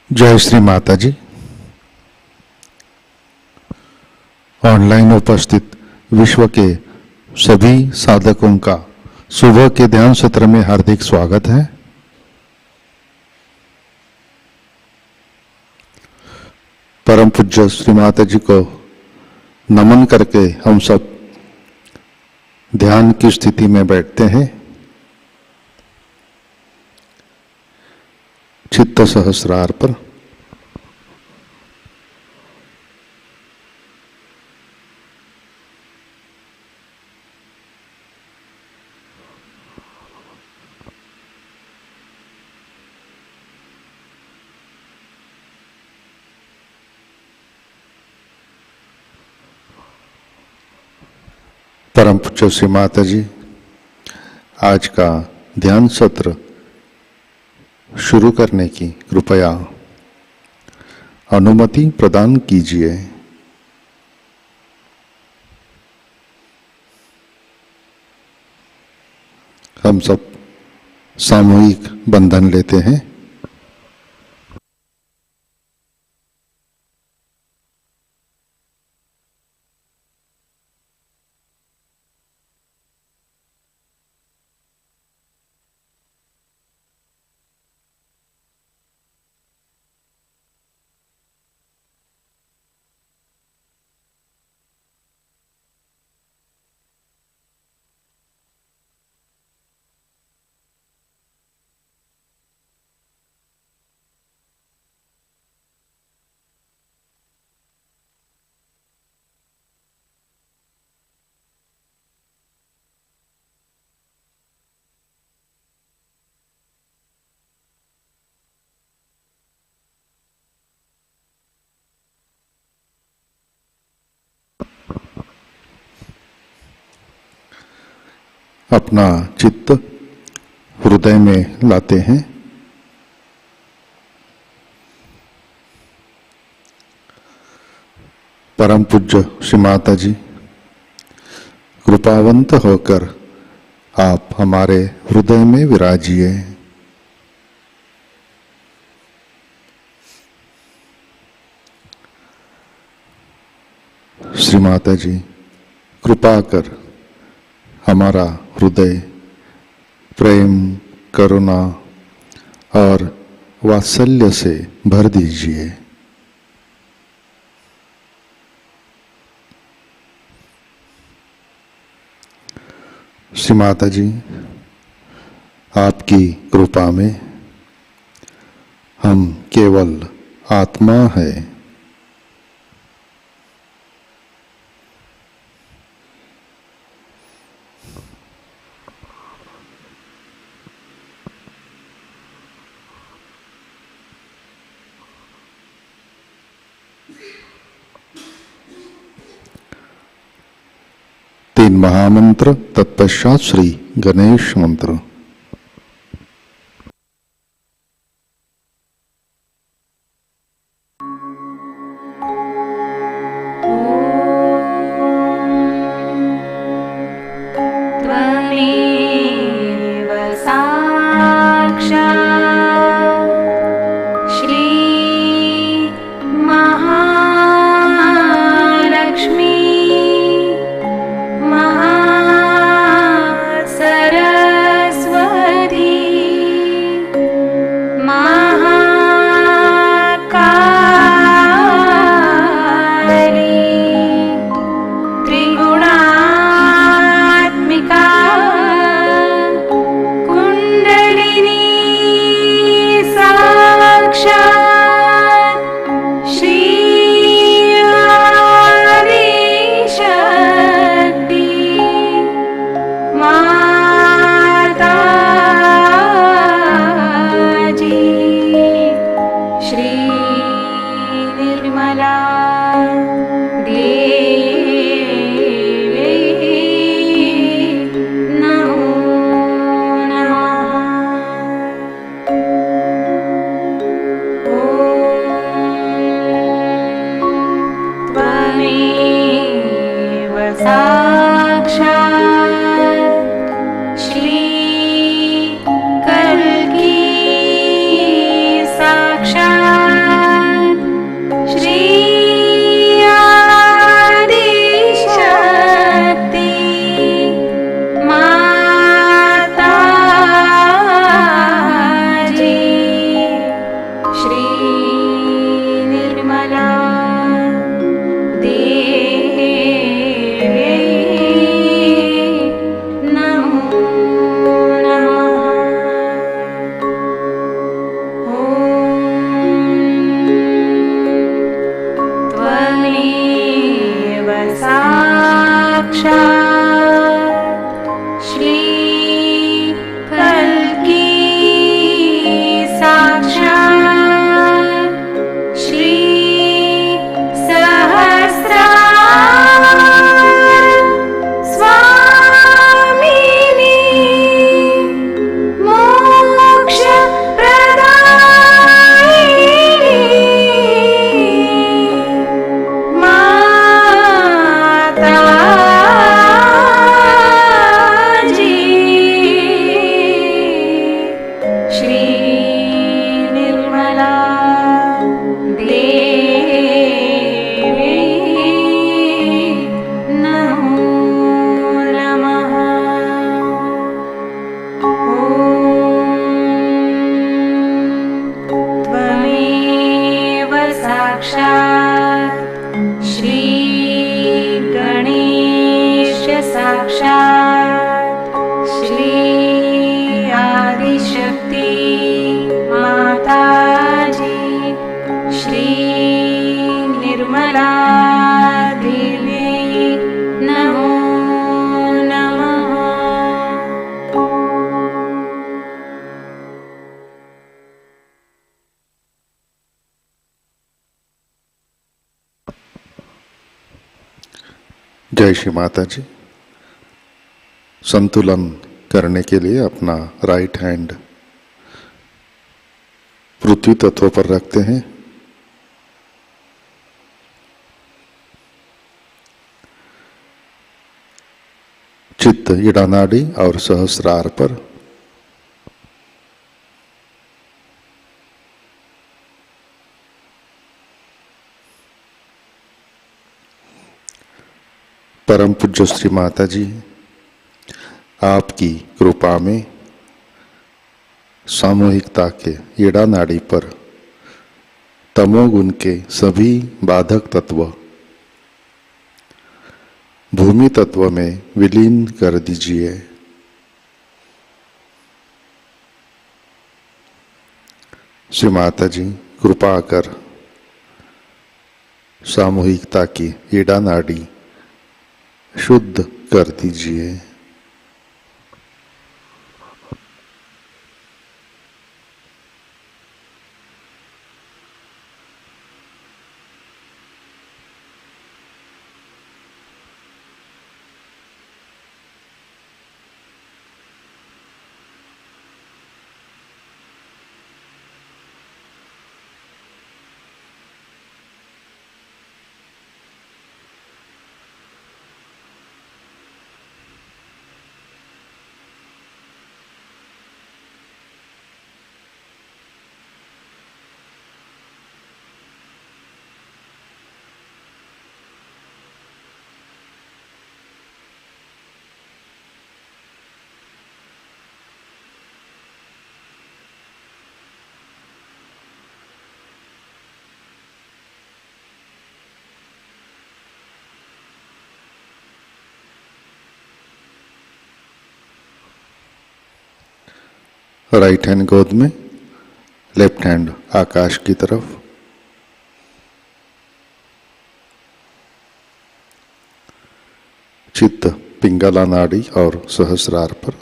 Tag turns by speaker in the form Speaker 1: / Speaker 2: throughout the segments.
Speaker 1: जय श्री माताजी। ऑनलाइन उपस्थित विश्व के सभी साधकों का सुबह के ध्यान सत्र में हार्दिक स्वागत है। परम पूज्य श्री माताजी को नमन करके हम सब ध्यान की स्थिति में बैठते हैं। चित्त सहस्रार पर परम पूज्य श्री माताजी आज का ध्यान सत्र शुरू करने की कृपया अनुमति प्रदान कीजिए। हम सब सामूहिक बंधन लेते हैं। अपना चित्त हृदय में लाते हैं। परम पूज्य श्री माताजी, कृपावंत होकर आप हमारे हृदय में विराजिए। श्री माताजी, कृपा कर हमारा हृदय प्रेम, करुणा और वात्सल्य से भर दीजिए। श्री माताजी, आपकी कृपा में हम केवल आत्मा है। तीन महामंत्र, तत्पश्चात श्री गणेश मंत्र। जय श्री माता जी। संतुलन करने के लिए अपना राइट हैंड पृथ्वी तत्व पर रखते हैं। चित्त इड़ा नाड़ी और सहस्रार पर। परम पूज्य श्री माताजी, आपकी कृपा में सामूहिकता के इड़ा नाड़ी पर तमोगुण के सभी बाधक तत्व भूमि तत्व में विलीन कर दीजिए। श्री माताजी, कृपा कर सामूहिकता की इड़ा नाड़ी शुद्ध कर दीजिए। राइट हैंड गोद में, लेफ्ट हैंड आकाश की तरफ। चित्त पिंगला नाड़ी और सहस्रार पर।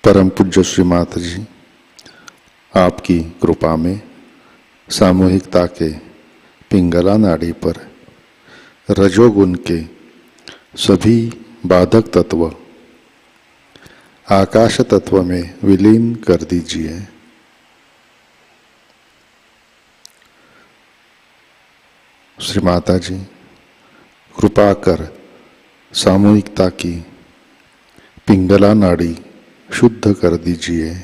Speaker 1: परम पूज्य श्री माता जी, आपकी कृपा में सामूहिकता के पिंगला नाड़ी पर रजोगुण के सभी बाधक तत्व आकाश तत्व में विलीन कर दीजिए। श्री माता जी, कृपा कर सामूहिकता की पिंगला नाड़ी शुद्ध कर दीजिए।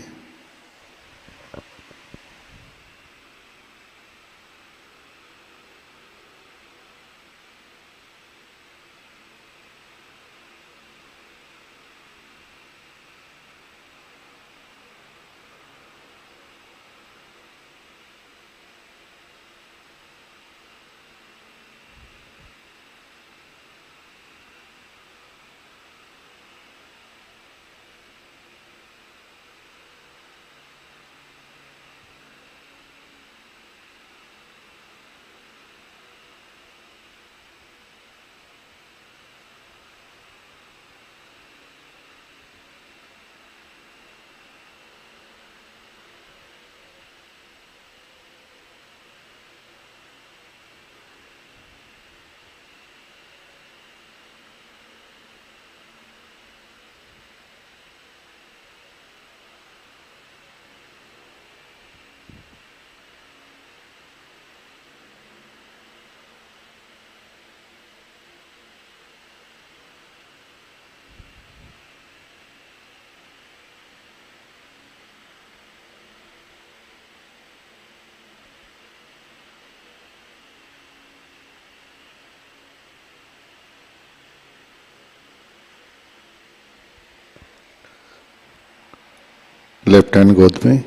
Speaker 1: लेफ्ट हैंड गोद में।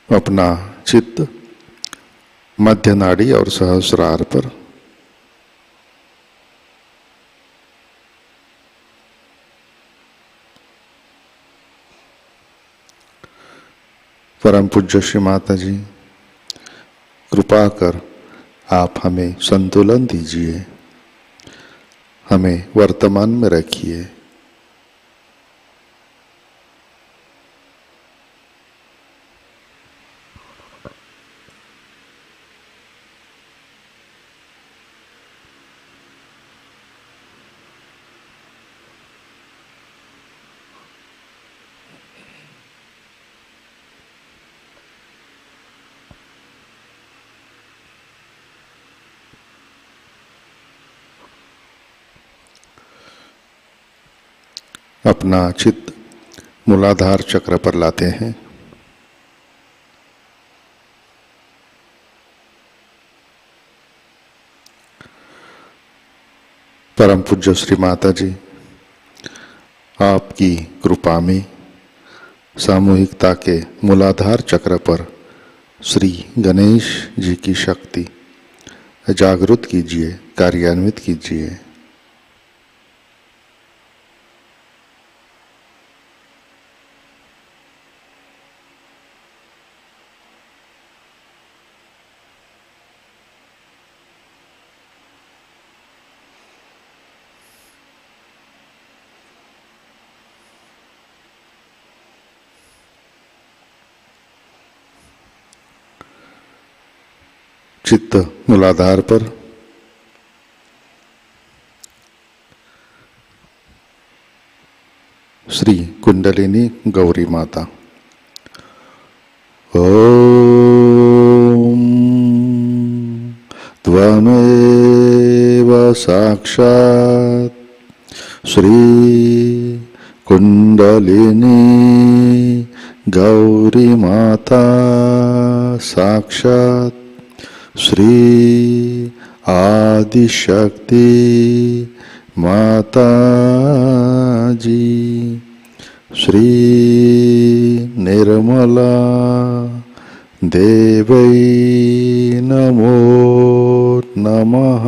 Speaker 1: अपना चित्त मध्य नाड़ी और सहस्रार पर। परम पूज्य श्री माता जी, कृपा कर आप हमें संतुलन दीजिए, हमें वर्तमान में रखिए। अपना चित्त मूलाधार चक्र पर लाते हैं। परम पूज्य श्री माता जी, आपकी कृपा में सामूहिकता के मूलाधार चक्र पर श्री गणेश जी की शक्ति जागृत कीजिए, कार्यान्वित कीजिए। चित्त मूलाधार पर श्री कुंडलिनी गौरी माता। ओम त्वमेव साक्षात् श्री कुंडलिनी गौरी माता, साक्षात् श्री आदिशक्ति माता जी, श्री निर्मला देवै नमो नमः।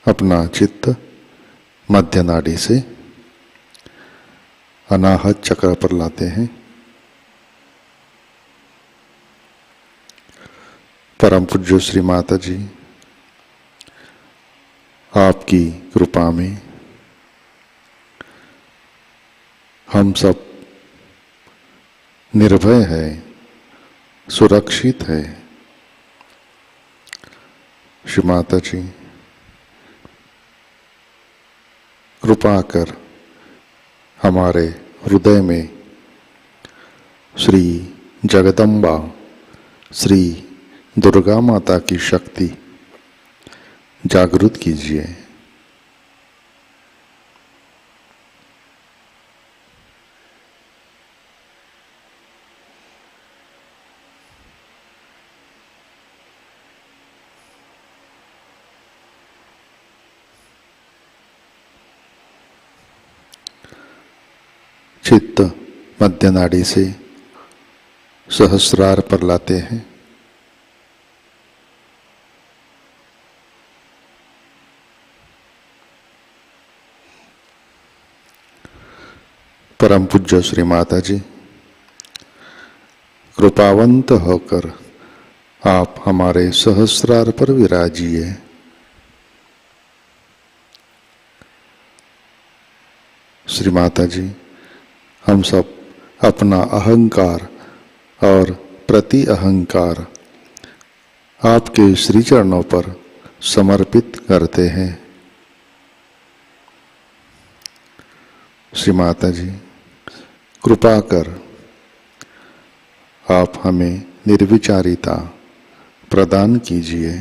Speaker 1: अपना चित्त मध्य नाड़ी से अनाहत चक्र पर लाते हैं। परम पूज्य श्री माता जी, आपकी कृपा में हम सब निर्भय है, सुरक्षित है। श्री माता जी, कृपा कर हमारे हृदय में श्री जगदम्बा, श्री दुर्गा माता की शक्ति जागृत कीजिए। चित्त मध्य नाड़ी से सहस्रार पर लाते हैं। परम पूज्य श्री माता जी, कृपावंत होकर आप हमारे सहस्रार पर विराजिए। श्री माता जी, हम सब अपना अहंकार और प्रति अहंकार आपके श्री चरणों पर समर्पित करते हैं। श्री माता जी, कृपा कर आप हमें निर्विचारिता प्रदान कीजिए।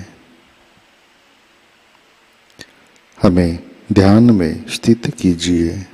Speaker 1: हमें ध्यान में स्थित कीजिए।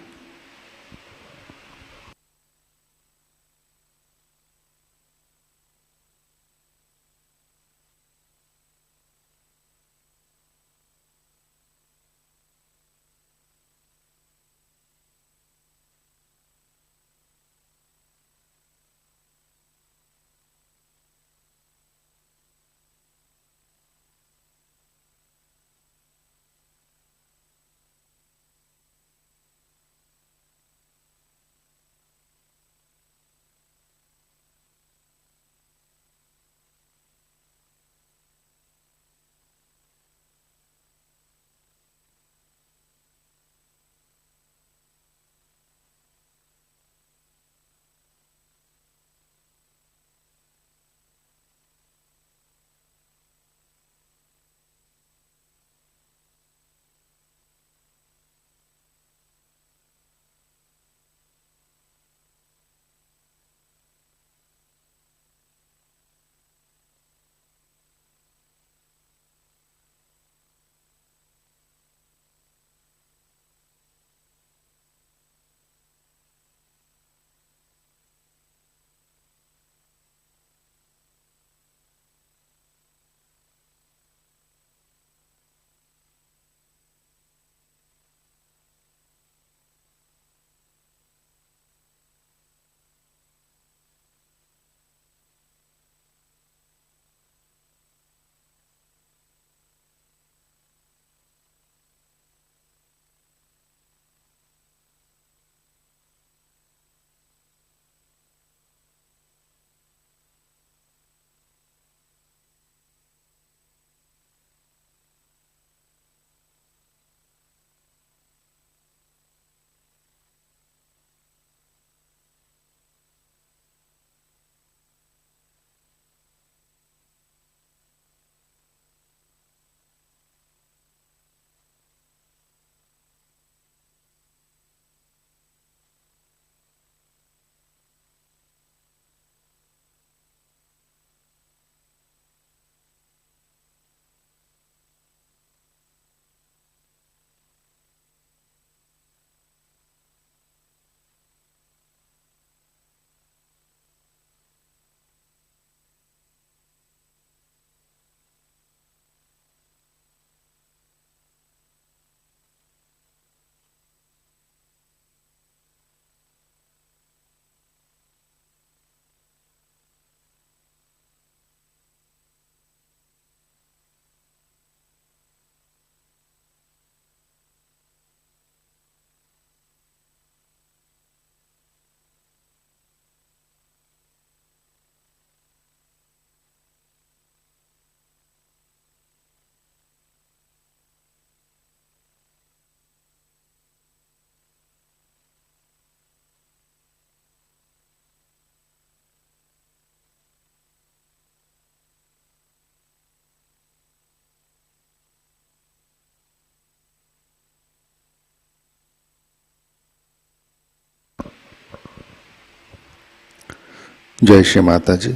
Speaker 1: जय श्री माताजी।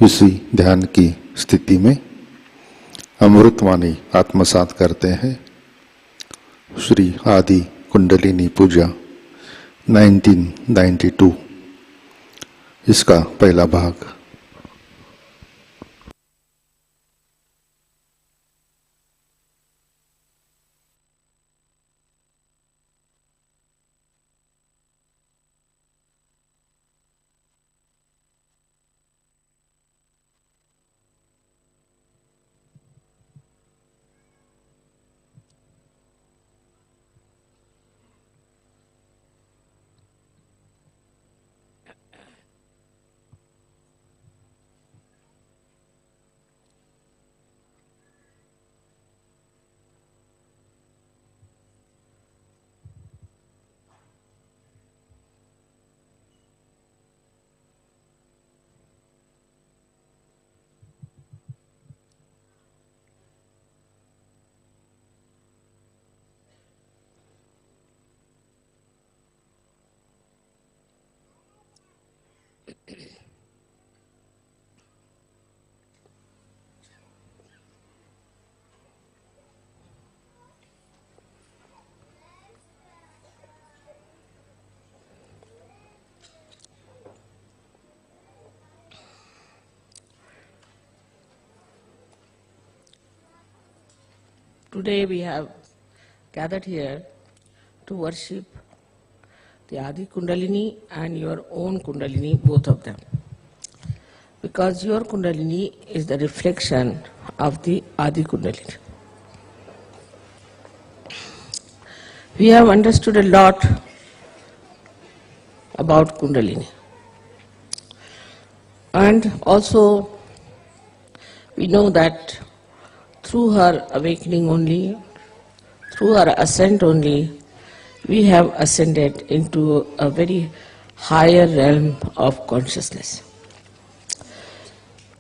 Speaker 1: इसी ध्यान की स्थिति में अमृतवाणी आत्मसात करते हैं। श्री आदि कुंडलिनी पूजा 1992, इसका पहला भाग।
Speaker 2: Today we have gathered here to worship the Adi Kundalini and your own Kundalini, both of them. Because your Kundalini is the reflection of the Adi Kundalini. We have understood a lot about Kundalini. And also we know that through her awakening only, through her ascent only, we have ascended into a very higher realm of consciousness.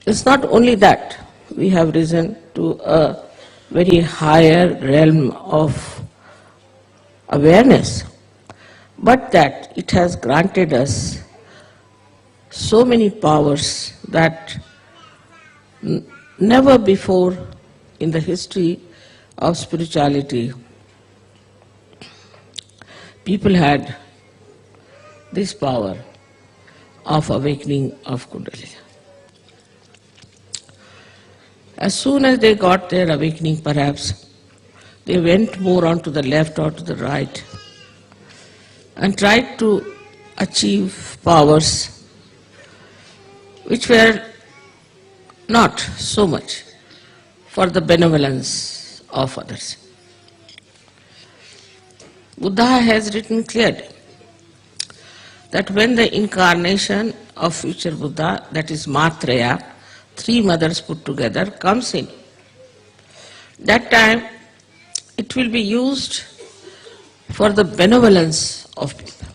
Speaker 2: It's not only that we have risen to a very higher realm of awareness, but that it has granted us so many powers that never before in the history of spirituality people had this power of awakening of Kundalini. As soon as they got their awakening, perhaps they went more on to the left or to the right and tried to achieve powers which were not so much for the benevolence of others. Buddha has written clearly that when the incarnation of future Buddha, that is Matraya, three mothers put together, comes in, that time it will be used for the benevolence of people.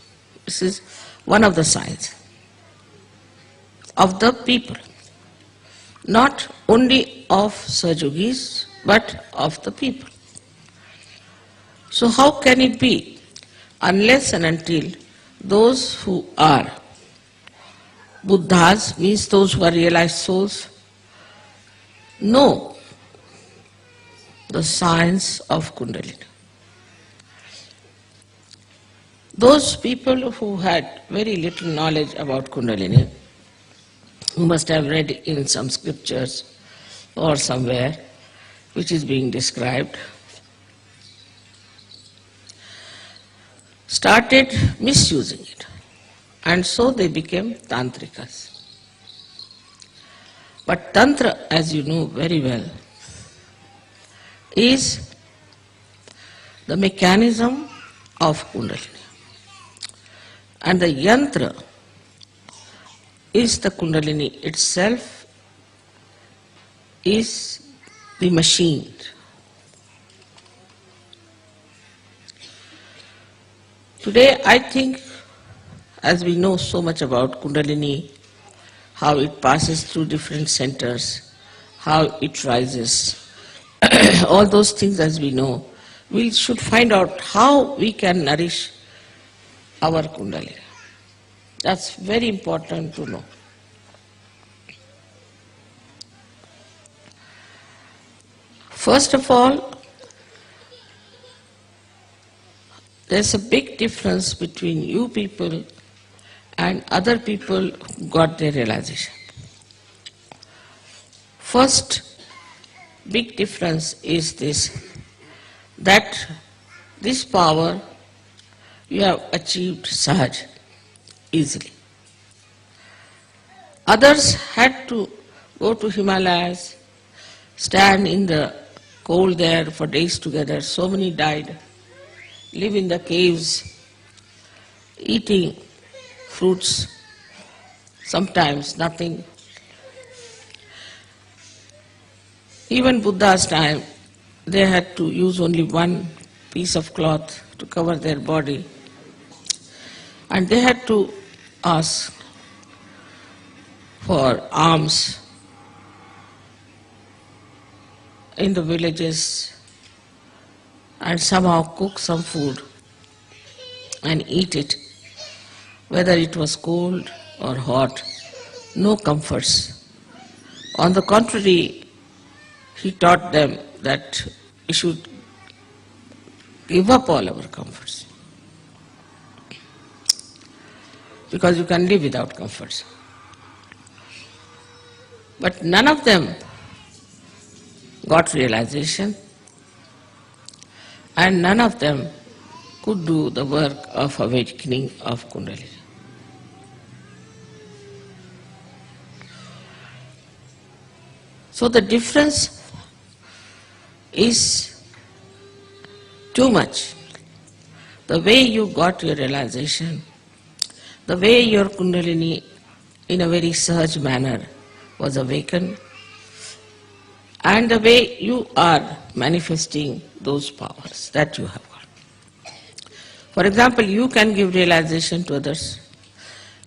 Speaker 2: This is one of the signs of the people, not only of Sahajogis, but of the people. So how can it be unless and until those who are Buddhas, means those who are realized souls, know the science of Kundalini? Those people who had very little knowledge about Kundalini, who must have read in some scriptures or somewhere which is being described, started misusing it, and so they became tantrikas. But tantra, as you know very well, is the mechanism of Kundalini, and the yantra is the Kundalini itself, is the machine. Today I think, as we know so much about Kundalini, how it passes through different centers, how it rises, all those things as we know, we should find out how we can nourish our Kundalini. That's very important to know. First of all, there's a big difference between you people and other people who got their realization. First big difference is this, that this power you have achieved sahaj, easily. Others had to go to Himalayas, stand in the cold there for days together. So many died, live in the caves, eating fruits, sometimes nothing. Even Buddha's time, they had to use only one piece of cloth to cover their body. And they had to ask for alms in the villages and somehow cook some food and eat it, whether it was cold or hot, no comforts. On the contrary, he taught them that we should give up all our comforts, because you can live without comforts. But none of them got realization, and none of them could do the work of awakening of Kundalini. So the difference is too much. The way you got your realization, the way your Kundalini in a very sahaj manner was awakened, and the way you are manifesting those powers that you have got. For example, you can give realization to others,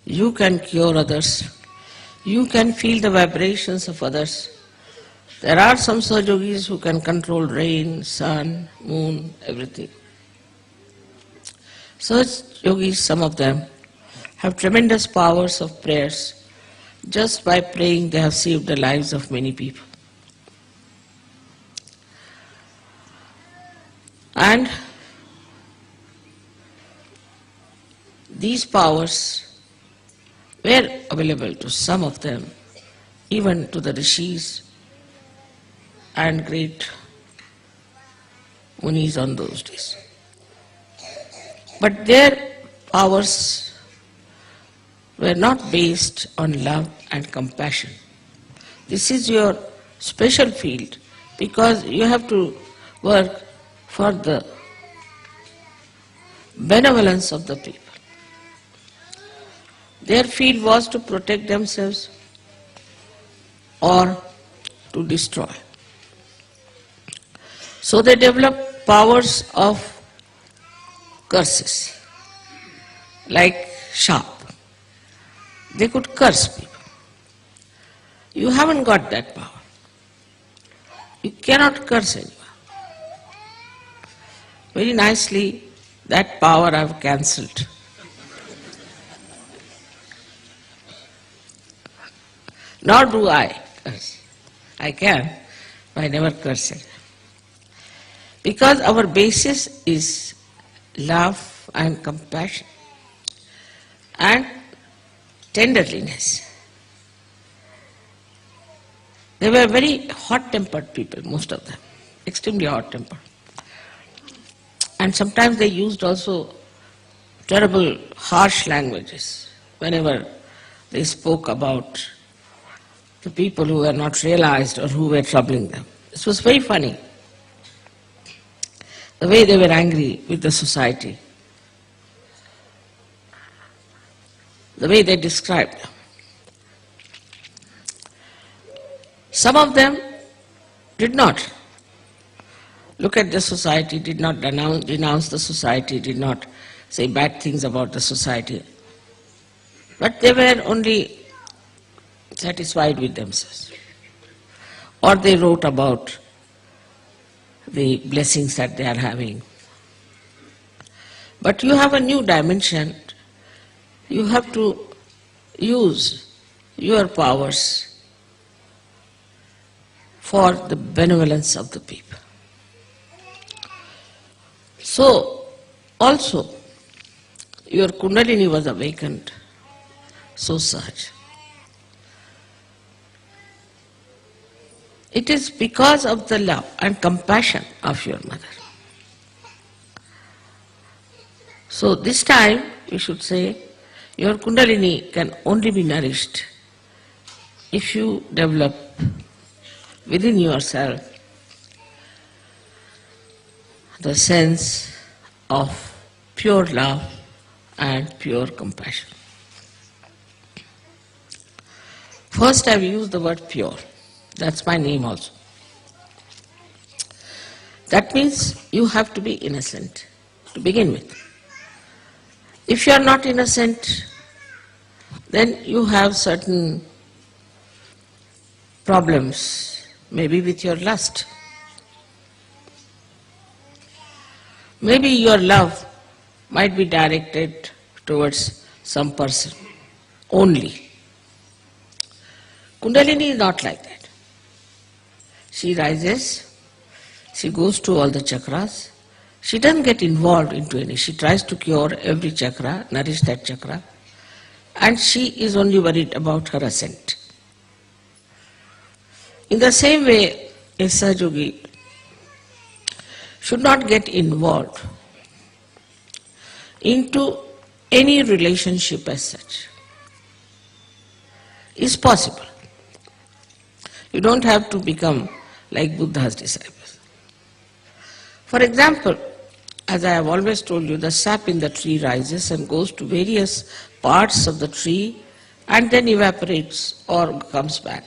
Speaker 2: you can cure others, you can feel the vibrations of others. There are some Sahajogis who can control rain, sun, moon, everything. Sahajogis, some of them, have tremendous powers of prayers. Just by praying, they have saved the lives of many people. And these powers were available to some of them, even to the rishis and great munis on those days. But their powers were not based on love and compassion. This is your special field, because you have to work for the benevolence of the people. Their field was to protect themselves or to destroy. So they developed powers of curses, like sharp. They could curse people. You haven't got that power. You cannot curse anyone. Very nicely, that power I've cancelled. Nor do I curse. I can, but I never curse it. Because our basis is love and compassion and tenderliness. They were very hot-tempered people, most of them, extremely hot-tempered. And sometimes they used also terrible, harsh languages whenever they spoke about the people who were not realized or who were troubling them. This was very funny, the way they were angry with the society, the way they described them. Some of them did not look at the society, did not denounce the society, did not say bad things about the society. But they were only satisfied with themselves. Or they wrote about the blessings that they are having. But you have a new dimension You have to use your powers for the benevolence of the people. So, also, your Kundalini was awakened so Sahaj. It is because of the love and compassion of your mother. So this time you should say, your Kundalini can only be nourished if you develop within yourself the sense of pure love and pure compassion. First I've used the word pure. That's my name also. That means you have to be innocent to begin with. If you are not innocent, then you have certain problems, maybe with your lust. Maybe your love might be directed towards some person only. Kundalini is not like that. She rises, she goes to all the chakras, she doesn't get involved into any. She tries to cure every chakra, nourish that chakra, and she is only worried about her ascent. In the same way, a Sahajayogi should not get involved into any relationship as such. It's possible. You don't have to become like Buddha's disciples. For example, as I have always told you, the sap in the tree rises and goes to various parts of the tree and then evaporates or comes back.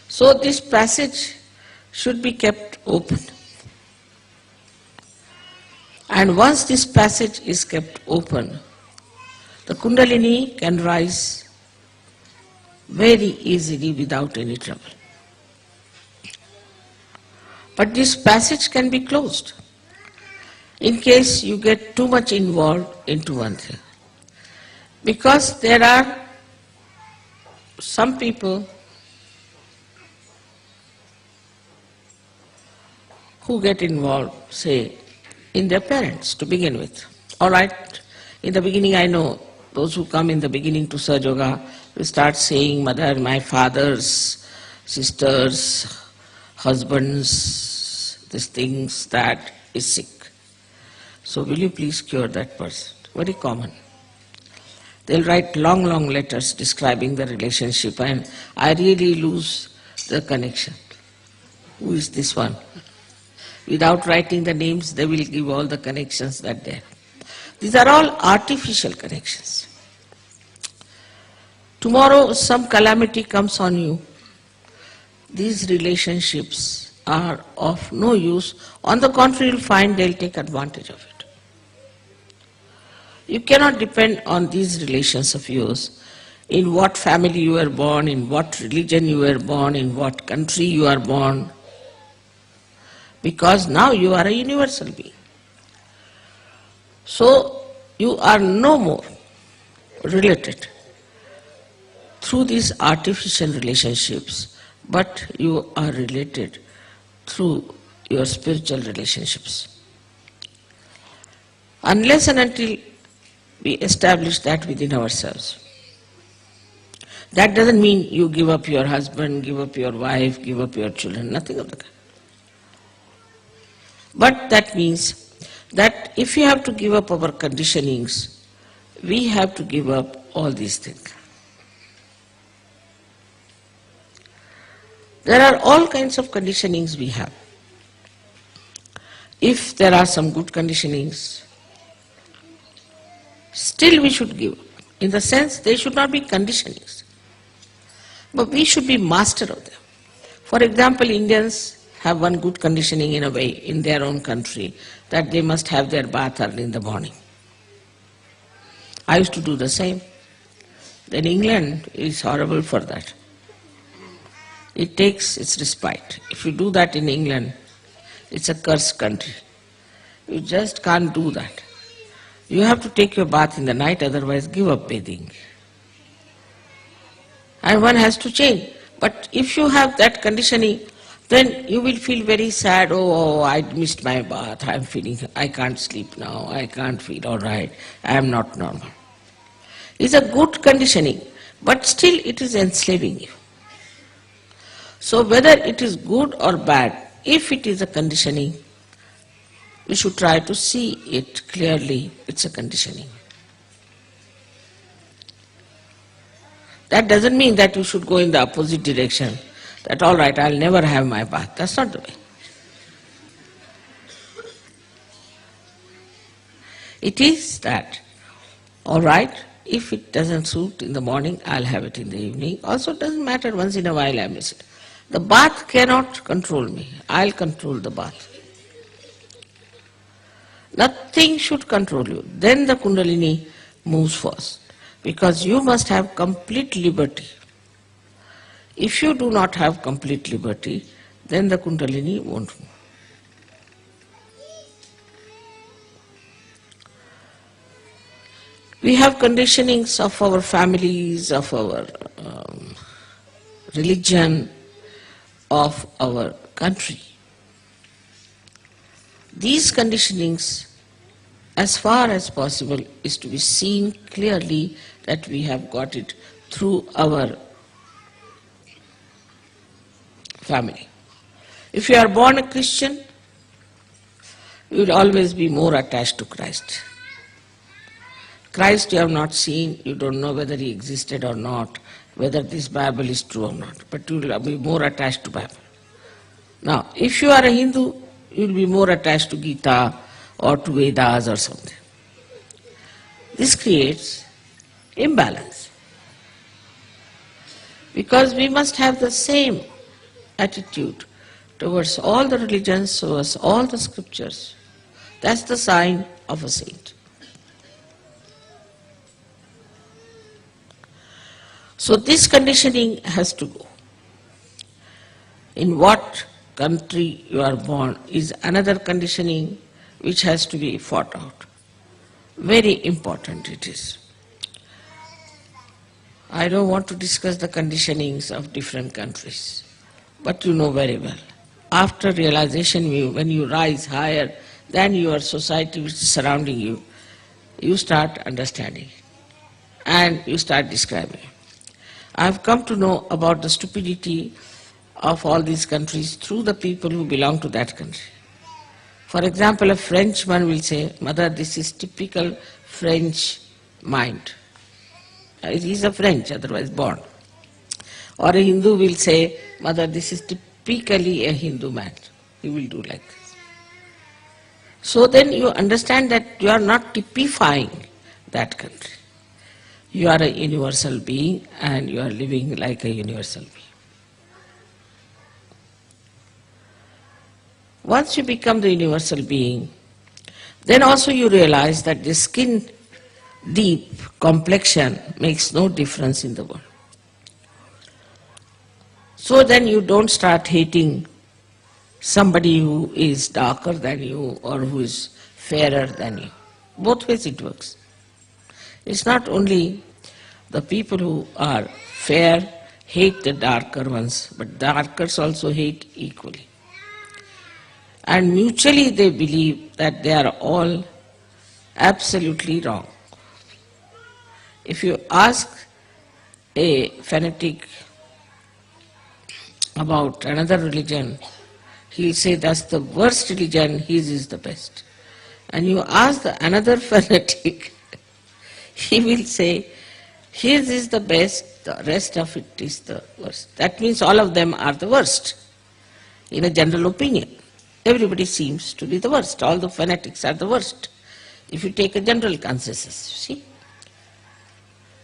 Speaker 2: So this passage should be kept open. And once this passage is kept open, the Kundalini can rise very easily without any trouble. But this passage can be closed in case you get too much involved into one thing. Because there are some people who get involved, say, in their parents to begin with. All right, in the beginning I know those who come in the beginning to SahajaYoga will start saying, Mother, my father's sisters, husbands, these things, that is sick. So will you please cure that person? Very common. They'll write long, long letters describing the relationship and I really lose the connection. Who is this one? Without writing the names, they will give all the connections that they have. These are all artificial connections. Tomorrow some calamity comes on you. These relationships are of no use. On the contrary, you'll find they'll take advantage of it. You cannot depend on these relations of yours, in what family you were born, in what religion you were born, in what country you are born, because now you are a universal being. So you are no more related through these artificial relationships, but you are related through your spiritual relationships. Unless and until we establish that within ourselves. That doesn't mean you give up your husband, give up your wife, give up your children, nothing of the kind. But that means that if you have to give up our conditionings, we have to give up all these things. There are all kinds of conditionings we have. If there are some good conditionings, still we should give up. In the sense, they should not be conditionings, but we should be master of them. For example, Indians have one good conditioning in a way in their own country, that they must have their bath early in the morning. I used to do the same. Then England is horrible for that. It takes its respite. If you do that in England, it's a cursed country. You just can't do that. You have to take your bath in the night, otherwise give up bathing. And one has to change. But if you have that conditioning, then you will feel very sad. Oh, I missed my bath. I can't sleep now. I can't feel all right. I am not normal. It's a good conditioning, but still it is enslaving you. So whether it is good or bad, if it is a conditioning, we should try to see it clearly. It's a conditioning. That doesn't mean that you should go in the opposite direction, that all right, I'll never have my bath. That's not the way. It is that, all right, if it doesn't suit in the morning, I'll have it in the evening. Also, it doesn't matter, once in a while I miss it. The bath cannot control me. I'll control the bath. Nothing should control you. Then the Kundalini moves first, because you must have complete liberty. If you do not have complete liberty, then the Kundalini won't move. We have conditionings of our families, of our religion, of our country. These conditionings, as far as possible, is to be seen clearly that we have got it through our family. If you are born a Christian, you will always be more attached to Christ. Christ you have not seen, you don't know whether he existed or not, whether this Bible is true or not, but you will be more attached to Bible. Now, if you are a Hindu, you will be more attached to Gita or to Vedas or something. This creates imbalance, because we must have the same attitude towards all the religions, towards all the scriptures. That's the sign of a saint. So this conditioning has to go. In what country you are born is another conditioning which has to be fought out. Very important it is. I don't want to discuss the conditionings of different countries, but you know very well. After realization, when you rise higher than your society which is surrounding you, you start understanding and you start describing. I have come to know about the stupidity of all these countries through the people who belong to that country. For example, a Frenchman will say, Mother, this is typical French mind. He is a French, otherwise born. Or a Hindu will say, Mother, this is typically a Hindu man. He will do like this. So then you understand that you are not typifying that country. You are a universal being and you are living like a universal being. Once you become the universal being, then also you realize that the skin deep complexion makes no difference in the world. So then you don't start hating somebody who is darker than you or who is fairer than you. Both ways it works. It's not only the people who are fair hate the darker ones, but darkers also hate equally. And mutually they believe that they are all absolutely wrong. If you ask a fanatic about another religion, he'll say that's the worst religion, his is the best. And you ask another fanatic, he will say his is the best, the rest of it is the worst. That means all of them are the worst, in a general opinion. Everybody seems to be the worst. All the fanatics are the worst. If you take a general consensus, see.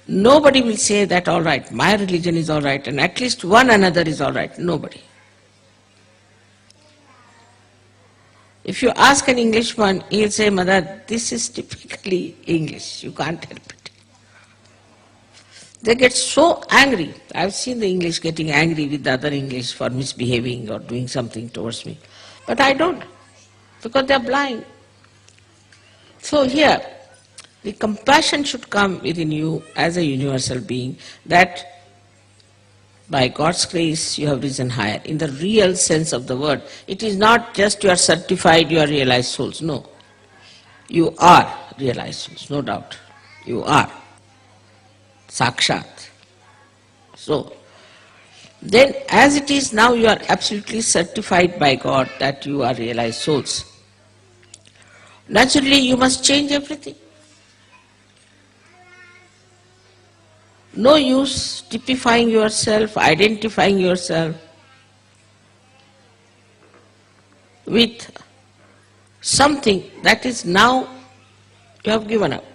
Speaker 2: Nobody will say that, all right, my religion is all right, and at least one another is all right. Nobody. If you ask an Englishman, he'll say, Mother, this is typically English. You can't help it. They get so angry. I've seen the English getting angry with the other English for misbehaving or doing something towards me. But I don't, because they're blind. So here, The compassion should come within you as a universal being, that by God's grace you have risen higher. In the real sense of the word, it is not just you are certified, you are realized souls. No. You are realized souls, no doubt. You are. Sakshat. So, then as it is now, you are absolutely certified by God that you are realized souls. Naturally, you must change everything. No use typifying yourself, identifying yourself with something that is now you have given up.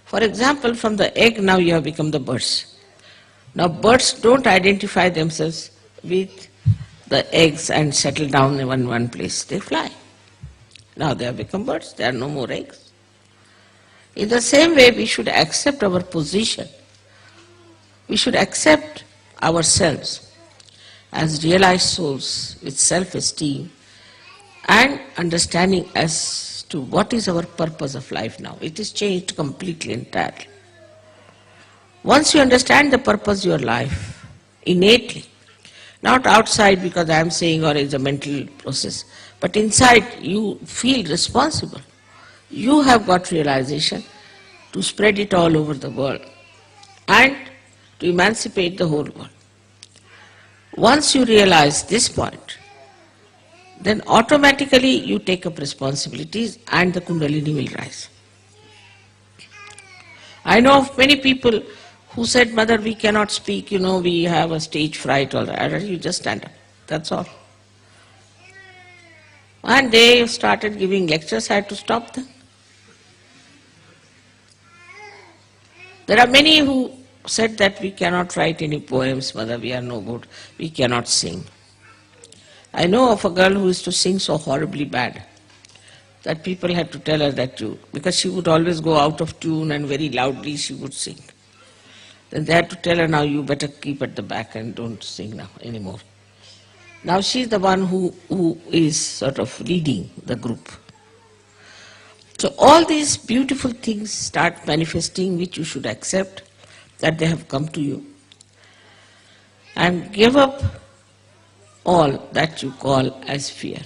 Speaker 2: For example, from the egg now you have become the birds. Now birds don't identify themselves with the eggs and settle down in one place. They fly. Now they have become birds. There are no more eggs. In the same way, we should accept our position. We should accept ourselves as realized souls with self-esteem and understanding as to what is our purpose of life now. It is changed completely, entirely. Once you understand the purpose of your life innately, not outside because I am saying or it's a mental process, but inside you feel responsible. You have got realization to spread it all over the world and to emancipate the whole world. Once you realize this point, then automatically you take up responsibilities and the Kundalini will rise. I know of many people who said, Mother, we cannot speak, we have a stage fright, all right. You just stand up, that's all. And they started giving lectures, I had to stop them. There are many who said that we cannot write any poems, Mother, we are no good, we cannot sing. I know of a girl who used to sing so horribly bad that people had to tell her that because she would always go out of tune and very loudly she would sing. Then they had to tell her, now you better keep at the back and don't sing now anymore. Now she's the one who is sort of leading the group. So all these beautiful things start manifesting, which you should accept that they have come to you, and give up all that you call as fear.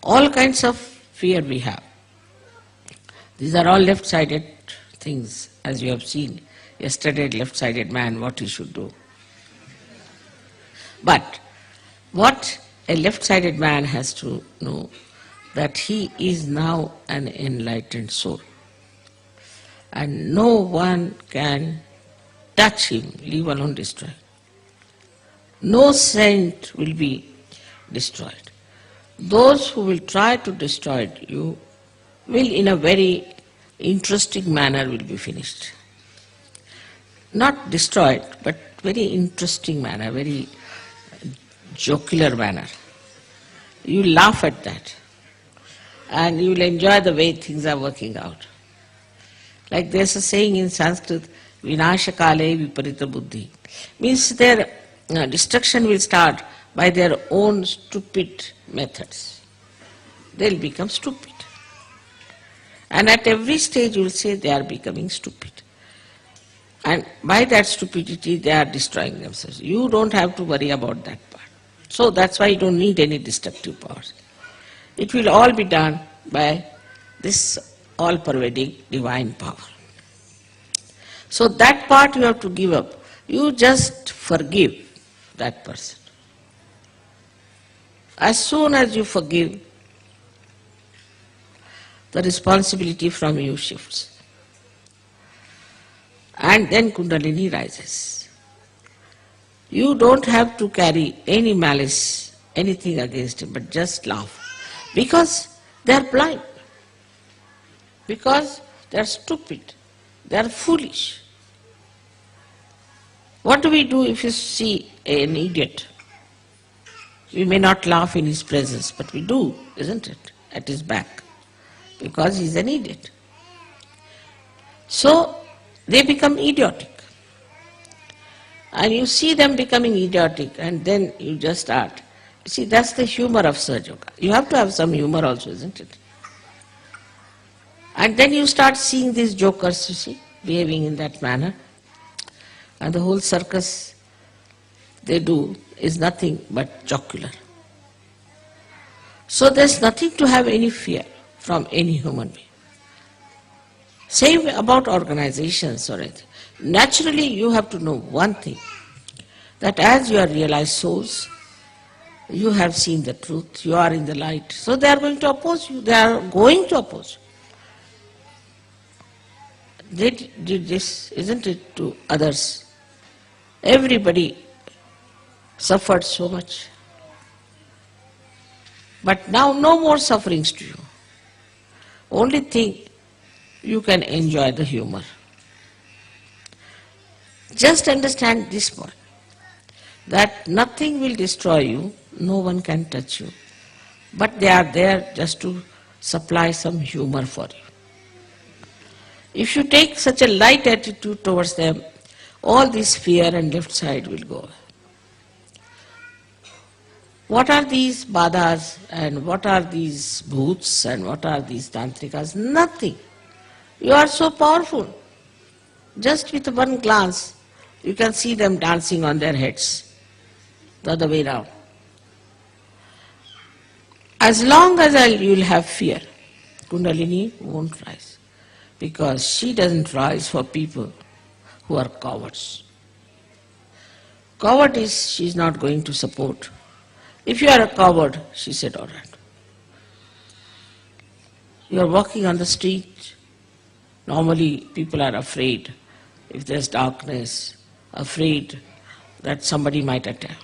Speaker 2: All kinds of fear we have. These are all left-sided things, as you have seen yesterday, left-sided man, what he should do. But what a left-sided man has to know, that he is now an enlightened soul. And no one can touch him, leave alone destroy. No saint will be destroyed. Those who will try to destroy you will in a very interesting manner will be finished. Not destroyed, but very interesting manner, very jocular manner. You laugh at that and you will enjoy the way things are working out. Like there's a saying in Sanskrit, Vinashakale viparita buddhi. Means their destruction will start by their own stupid methods. They'll become stupid. And at every stage you will say they are becoming stupid. And by that stupidity they are destroying themselves. You don't have to worry about that part. So that's why you don't need any destructive powers. It will all be done by this all-pervading divine power. So that part you have to give up. You just forgive that person. As soon as you forgive, the responsibility from you shifts. And then Kundalini rises. You don't have to carry any malice, anything against him, but just laugh. Because they are blind. Because they are stupid. They are foolish. What do we do if you see an idiot? We may not laugh in his presence, but we do, isn't it? At his back. Because he's an idiot. So they become idiotic. And you see them becoming idiotic and then you just start. See, that's the humor of SahajaYoga. You have to have some humor also, isn't it? And then you start seeing these jokers, you see, behaving in that manner. And the whole circus they do is nothing but jocular. So there's nothing to have any fear from any human being. Same about organizations or anything. Naturally, you have to know one thing, that as you are realized souls, you have seen the truth, you are in the light. So they are going to oppose you. They are going to oppose you. They did this, isn't it, to others? Everybody suffered so much. But now no more sufferings to you. Only thing, you can enjoy the humor. Just understand this point, that nothing will destroy you, no one can touch you. But they are there just to supply some humor for you. If you take such a light attitude towards them, all this fear and left side will go away. What are these badhas and what are these bhoots and what are these tantrikas? Nothing. You are so powerful. Just with one glance, you can see them dancing on their heads, the other way round. As long as you will have fear, Kundalini won't rise. Because she doesn't rise for people who are cowards. Coward is, she is not going to support. If you are a coward, she said, all right. You are walking on the street. Normally, people are afraid. If there's darkness, afraid that somebody might attack.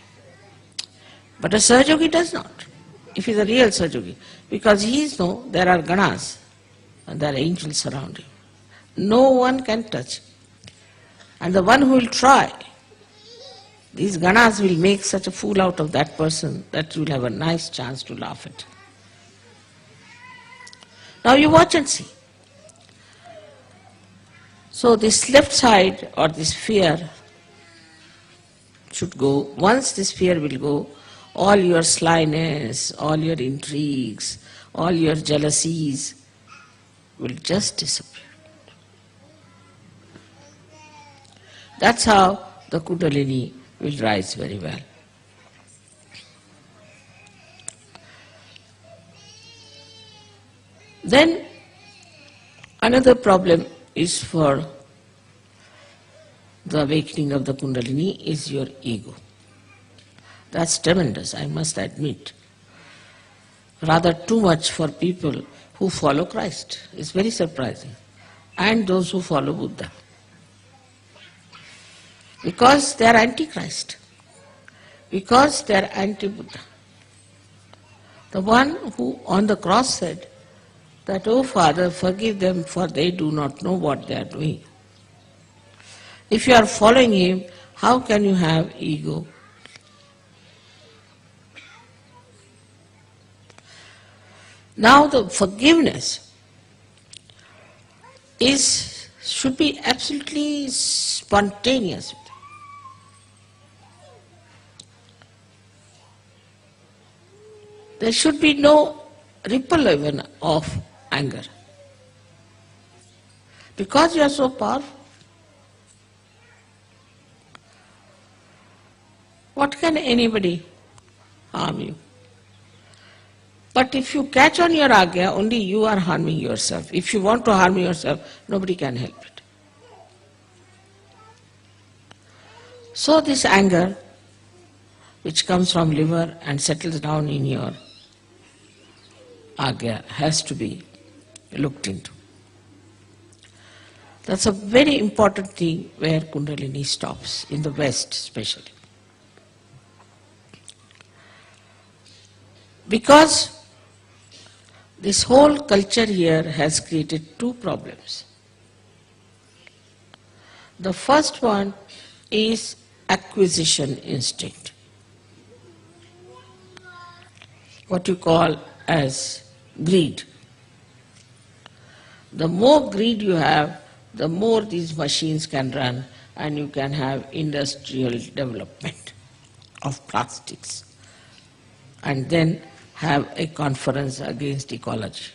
Speaker 2: But a Sahajayogi does not. If he's a real Sahajayogi, because he knows there are ganas and there are angels around him. No one can touch him. And the one who will try, these ganas will make such a fool out of that person that you will have a nice chance to laugh at. Now you watch and see. So this left side or this fear should go. Once this fear will go, all your slyness, all your intrigues, all your jealousies will just disappear. That's how the Kundalini will rise very well. Then another problem is for the awakening of the Kundalini is your ego. That's tremendous, I must admit. Rather too much for people who follow Christ. It's very surprising. And those who follow Buddha. Because they are anti-Christ. Because they are anti-Buddha. The one who on the cross said that, "Oh Father, forgive them for they do not know what they are doing." If you are following him, how can you have ego? Now the forgiveness should be absolutely spontaneous. There should be no ripple even of anger. Because you are so powerful. What can anybody harm you? But if you catch on your agya, only you are harming yourself. If you want to harm yourself, nobody can help it. So this anger, which comes from liver and settles down in your agya, has to be looked into. That's a very important thing where Kundalini stops, in the West especially. Because this whole culture here has created two problems. The first one is acquisition instinct. What you call as greed. The more greed you have, the more these machines can run and you can have industrial development of plastics. And then have a conference against ecology.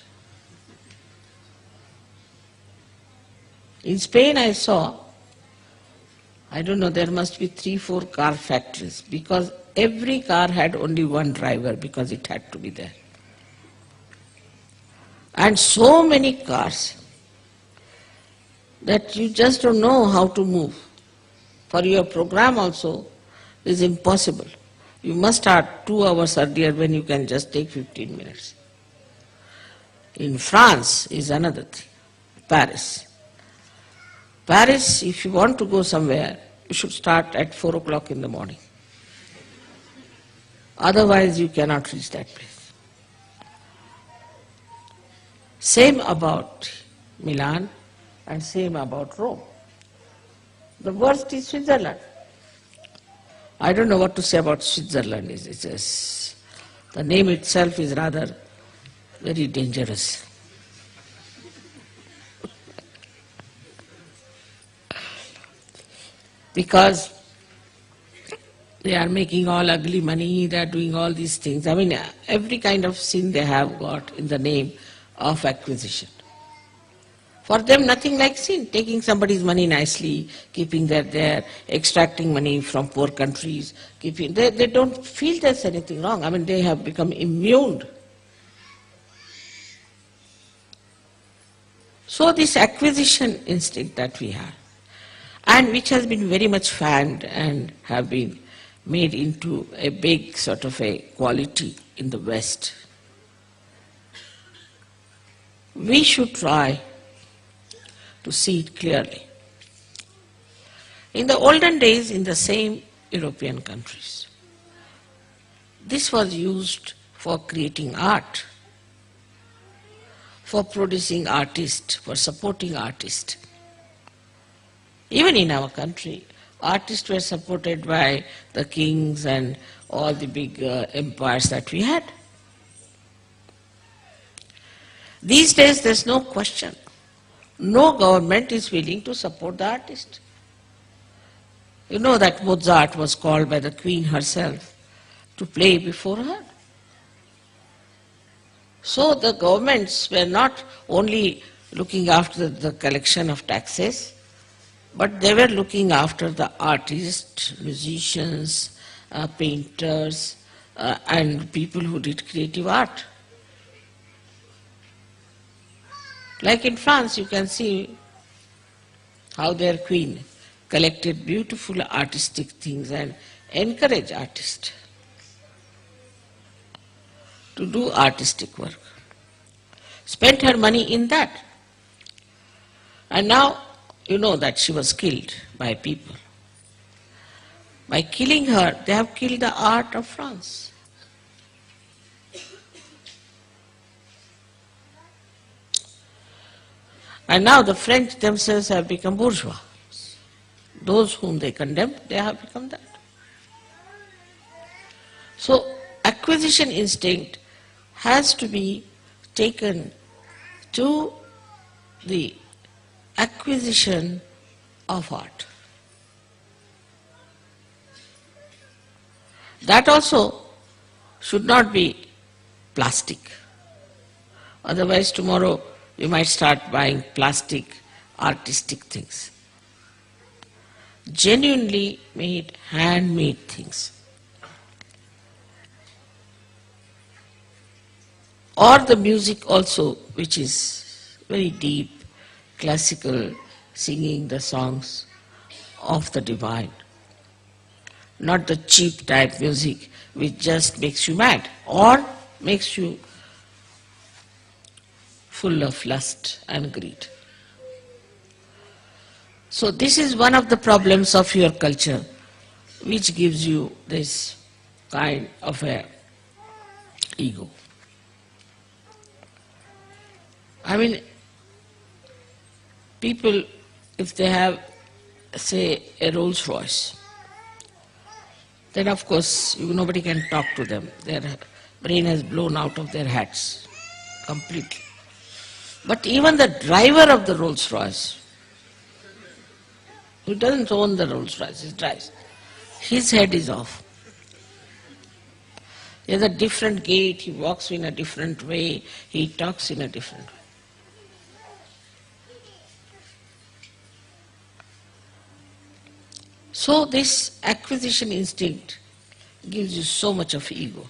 Speaker 2: In Spain I saw, I don't know, there must be 3-4 car factories because every car had only one driver because it had to be there. And so many cars that you just don't know how to move. For your program also is impossible. You must start 2 hours earlier when you can just take 15 minutes. In France is another thing, Paris. Paris, if you want to go somewhere, you should start at 4 o'clock in the morning. Otherwise you cannot reach that place. Same about Milan and same about Rome. The worst is Switzerland. I don't know what to say about Switzerland. It's just, the name itself is rather very dangerous. Because they are making all ugly money, they are doing all these things. I mean, every kind of sin they have got in the name of acquisition. For them, nothing like sin, taking somebody's money nicely, keeping that there, extracting money from poor countries, they don't feel there's anything wrong. I mean, they have become immune. So this acquisition instinct that we have, and which has been very much fanned and have been made into a big sort of a quality in the West, we should try to see it clearly. In the olden days, in the same European countries, this was used for creating art, for producing artists, for supporting artists. Even in our country, artists were supported by the kings and all the big empires that we had. These days there's no question. No government is willing to support the artist. You know that Mozart was called by the Queen herself to play before her. So the governments were not only looking after the collection of taxes, but they were looking after the artists, musicians, painters, and people who did creative art. Like in France, you can see how their queen collected beautiful artistic things and encouraged artists to do artistic work. Spent her money in that. And now, you know that she was killed by people. By killing her, they have killed the art of France. And now the French themselves have become bourgeois. Those whom they condemned, they have become that. So acquisition instinct has to be taken to the acquisition of art. That also should not be plastic. Otherwise tomorrow we might start buying plastic artistic things. Genuinely made, handmade things. Or the music also, which is very deep, classical, singing the songs of the divine. Not the cheap type music which just makes you mad or makes you full of lust and greed. So this is one of the problems of your culture, which gives you this kind of a ego. I mean, people, if they have, say, a Rolls Royce, then of course nobody can talk to them. Their brain has blown out of their heads completely. But even the driver of the Rolls Royce, who doesn't own the Rolls Royce, he drives, his head is off. He has a different gait, he walks in a different way, he talks in a different way. So this acquisition instinct gives you so much of ego.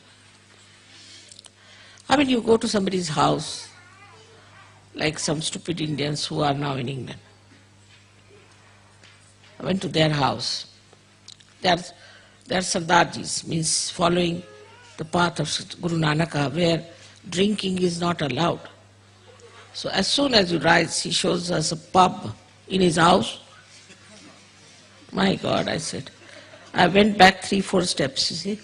Speaker 2: I mean, you go to somebody's house, like some stupid Indians who are now in England. I went to their house. They are Sardarjis, means following the path of Guru Nanaka, where drinking is not allowed. So as soon as you rise, he shows us a pub in his house. My God, I said. I went back 3-4 steps, you see.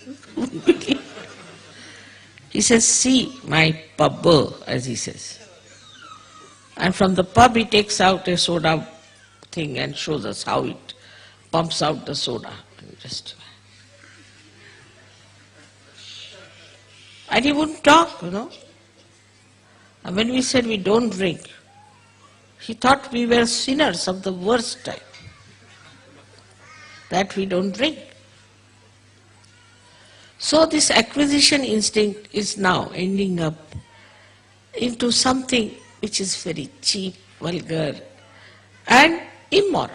Speaker 2: He says, see my pub, as he says. And from the pub he takes out a soda thing and shows us how it pumps out the soda. And he wouldn't talk, And when we said we don't drink, he thought we were sinners of the worst type, that we don't drink. So this acquisition instinct is now ending up into something which is very cheap, vulgar, and immoral.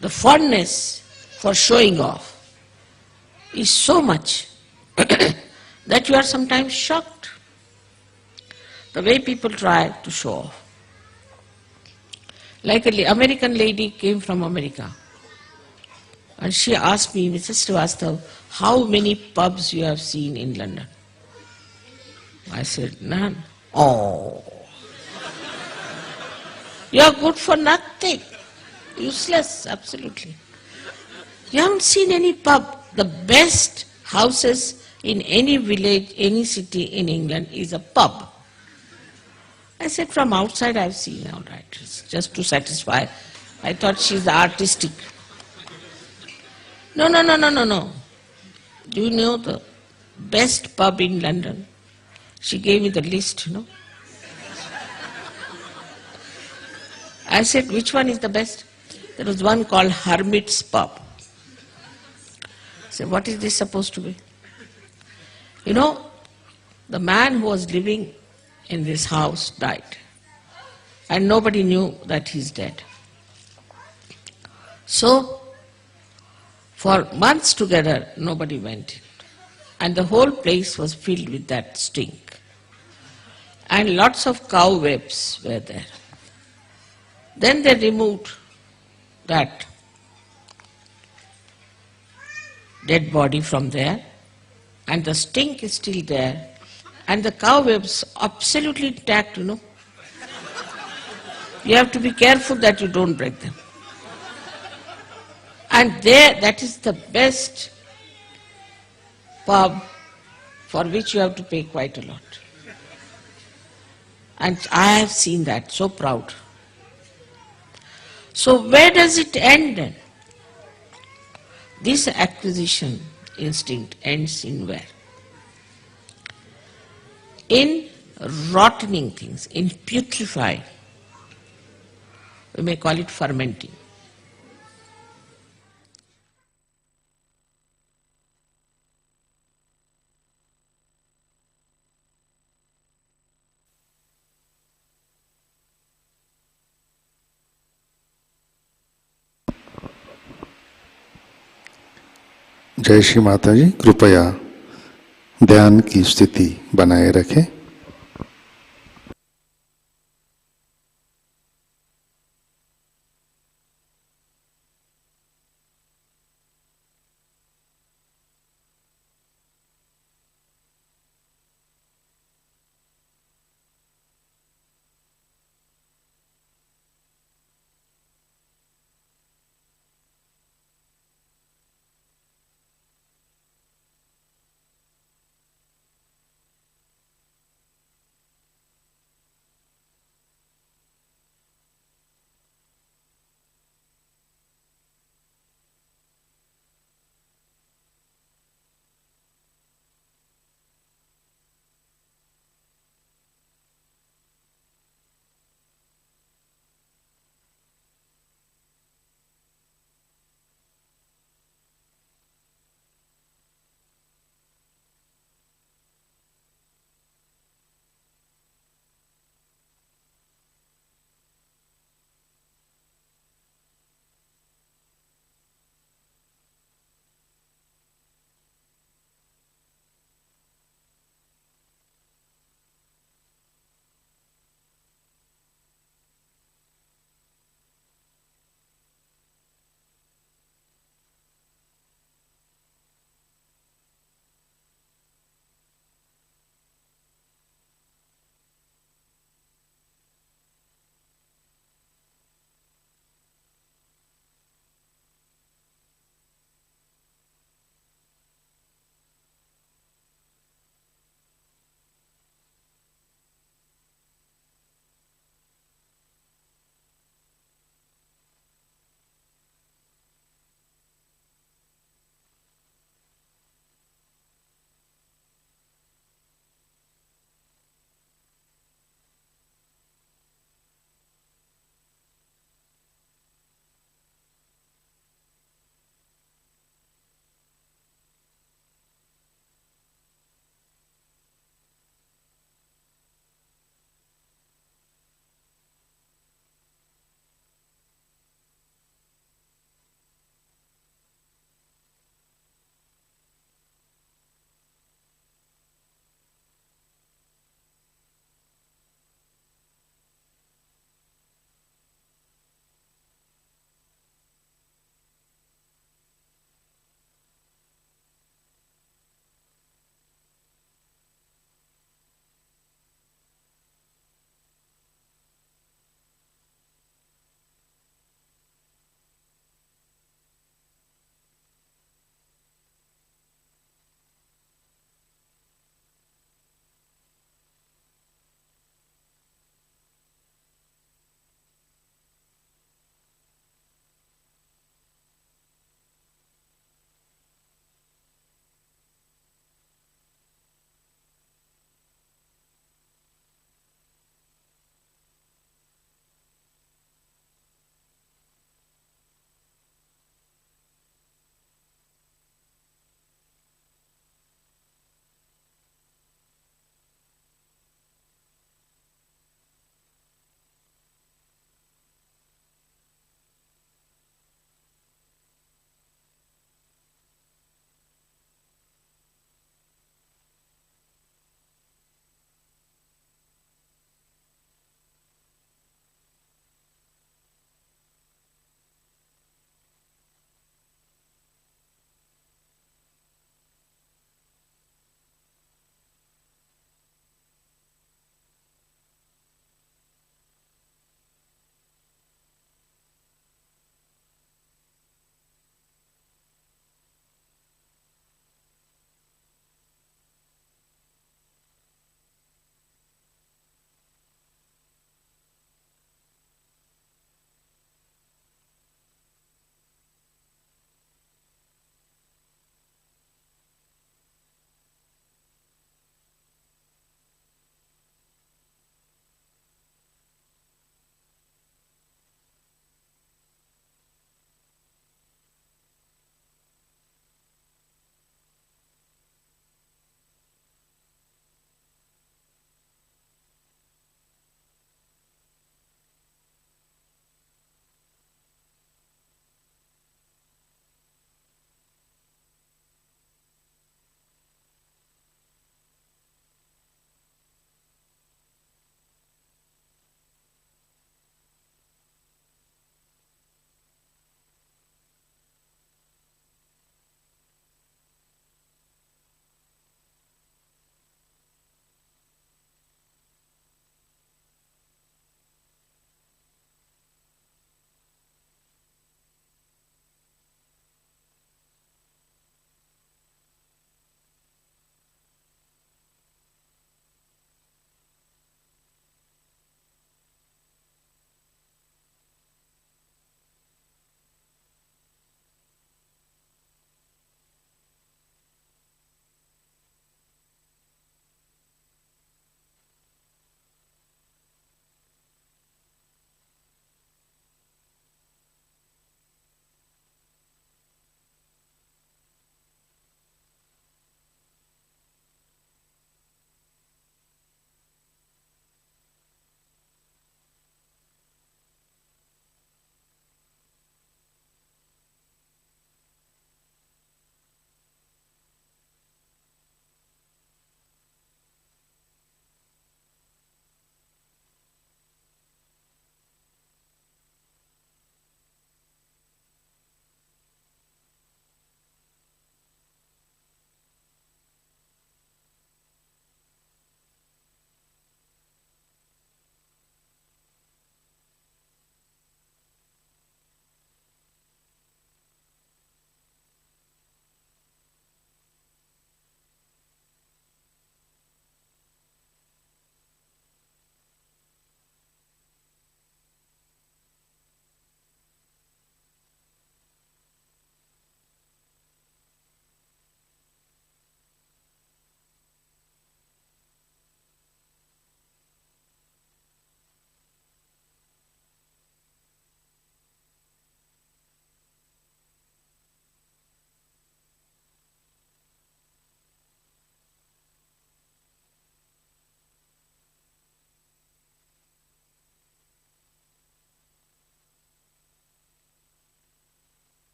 Speaker 2: The fondness for showing off is so much that you are sometimes shocked. The way people try to show off. Like an American lady came from America and she asked me, Mrs. Srivastav, how many pubs you have seen in London? I said, none. Oh, you are good for nothing. Useless, absolutely. You haven't seen any pub. The best houses in any village, any city in England is a pub. I said, from outside I've seen, all right, just to satisfy. I thought she's artistic. No. Do you know the best pub in London? She gave me the list, I said, which one is the best? There was one called Hermit's Pub. I said, what is this supposed to be? The man who was living in this house died. And nobody knew that he's dead. So, for months together, nobody went in. And the whole place was filled with that stink. And lots of cobwebs were there. Then they removed that dead body from there, and the stink is still there, and the cobwebs absolutely intact, You have to be careful that you don't break them. And there, that is the best pub for which you have to pay quite a lot. And I have seen that, so proud. So where does it end then? This acquisition instinct ends in where? In rottening things, in putrefying. We may call it fermenting.
Speaker 1: जय श्री माताजी, कृपया ध्यान की स्थिति बनाए रखें।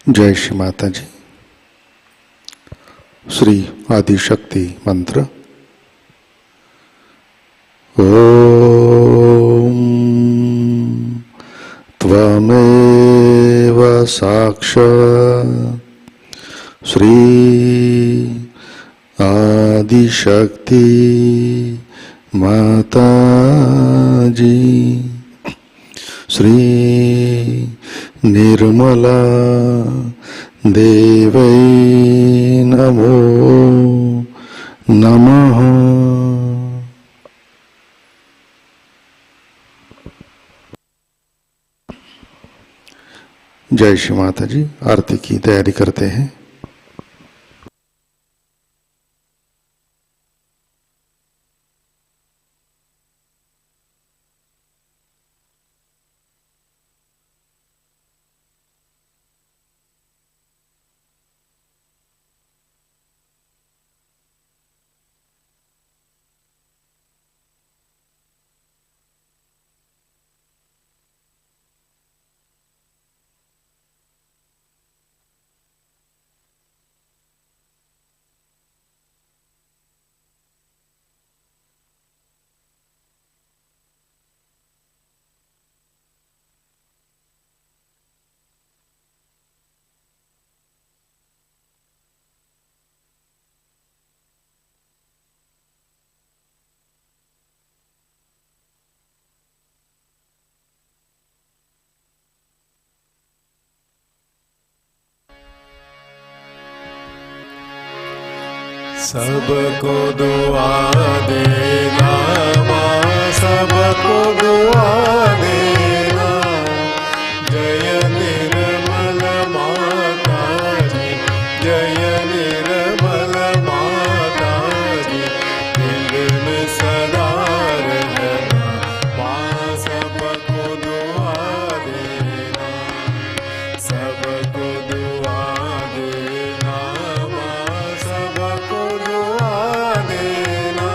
Speaker 1: जय श्री माता जी। श्री आदिशक्ति मंत्र। ओम त्वमेव साक्षात् श्री आदिशक्ति माताजी श्री निर्मला देवै नमो नमः। जय श्री माता जी। आरती की तैयारी करते हैं।
Speaker 3: सबको दुआ देना माँ, सबको दुआ देना। जय निर्मल माता जी, जय निर्मल माता जी। दिल में सदा रहना माँ, सबको दुआ देना, सबको दुआ देना माँ, सबको दुआ देना।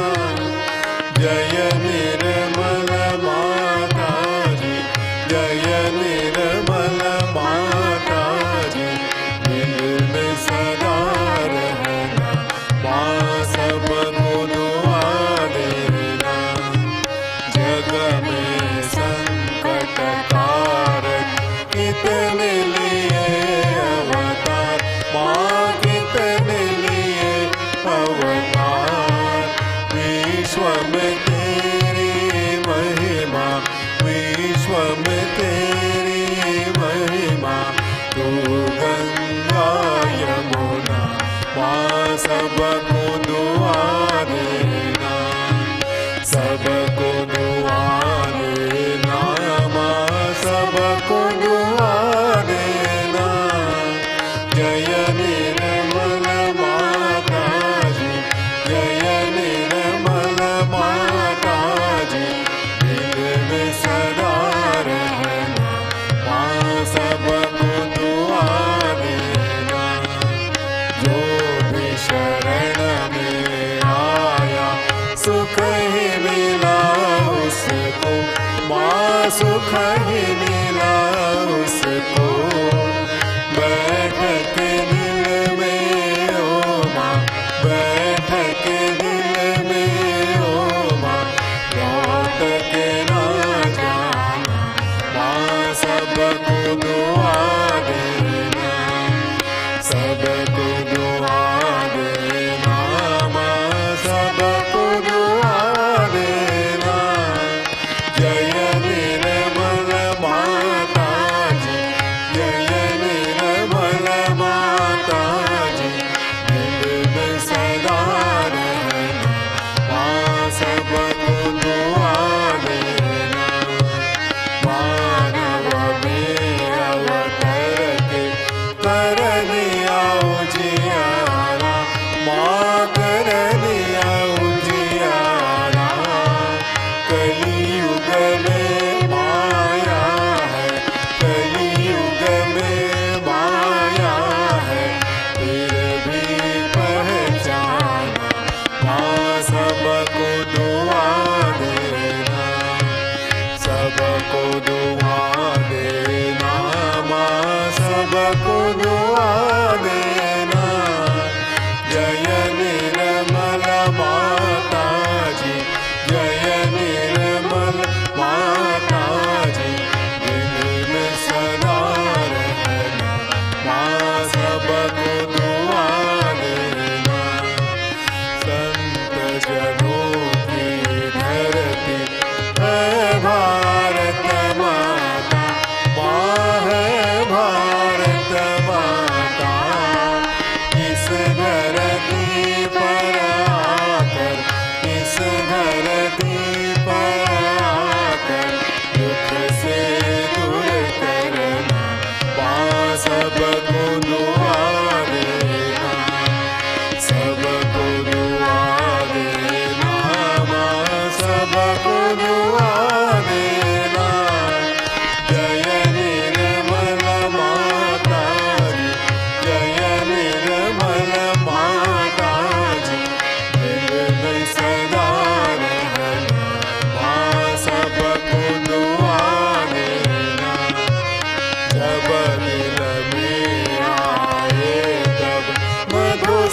Speaker 3: जय निर्मल माता जी, जय निर्मल माता जी। दिल में सदा रहना माँ, सबको दुआ देना। जग में संकट कारक कितने लिए अवतार माँ, कितने लिए अवतार। विश्व में तेरी महिमा, विश्व में तेरी महिमा। तू गंगा यमुना माँ, सबको दुआ देना, सबको दुआ देना माँ, सबको दुआ देना। जय निर्मल माता जी, जय निर्मल माता जी। दिल में सदा रहना माँ, सबको दुआ देना। जो भी शरण में आया सुख ही मिला उसको माँ, सुख ही मिला उसको। बैठ के दिल में ओ माँ, बैठ के दिल में ओ माँ। लौट के ना जाना माँ, सबको दुआ देना, सबको दुआ देना माँ, सबको दुआ देना। जय निर्मल माता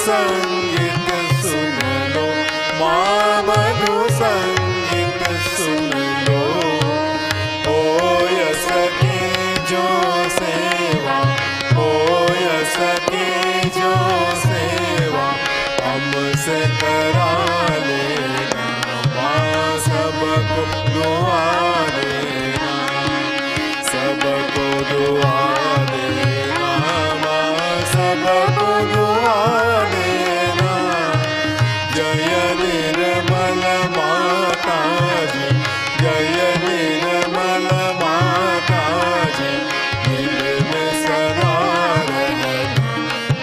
Speaker 3: संगीत सुन लो, माँ मधु संगीत सुन लो। हो सके जो सेवा, हो सके जो सेवा हमसे करा लेना, माँ सबको दुआ देना, सबको दुआ देना, माँ सबको दुआ देना। जय निर्मल माता जी, जय निर्मल माता जी, दिल में सदा रहना,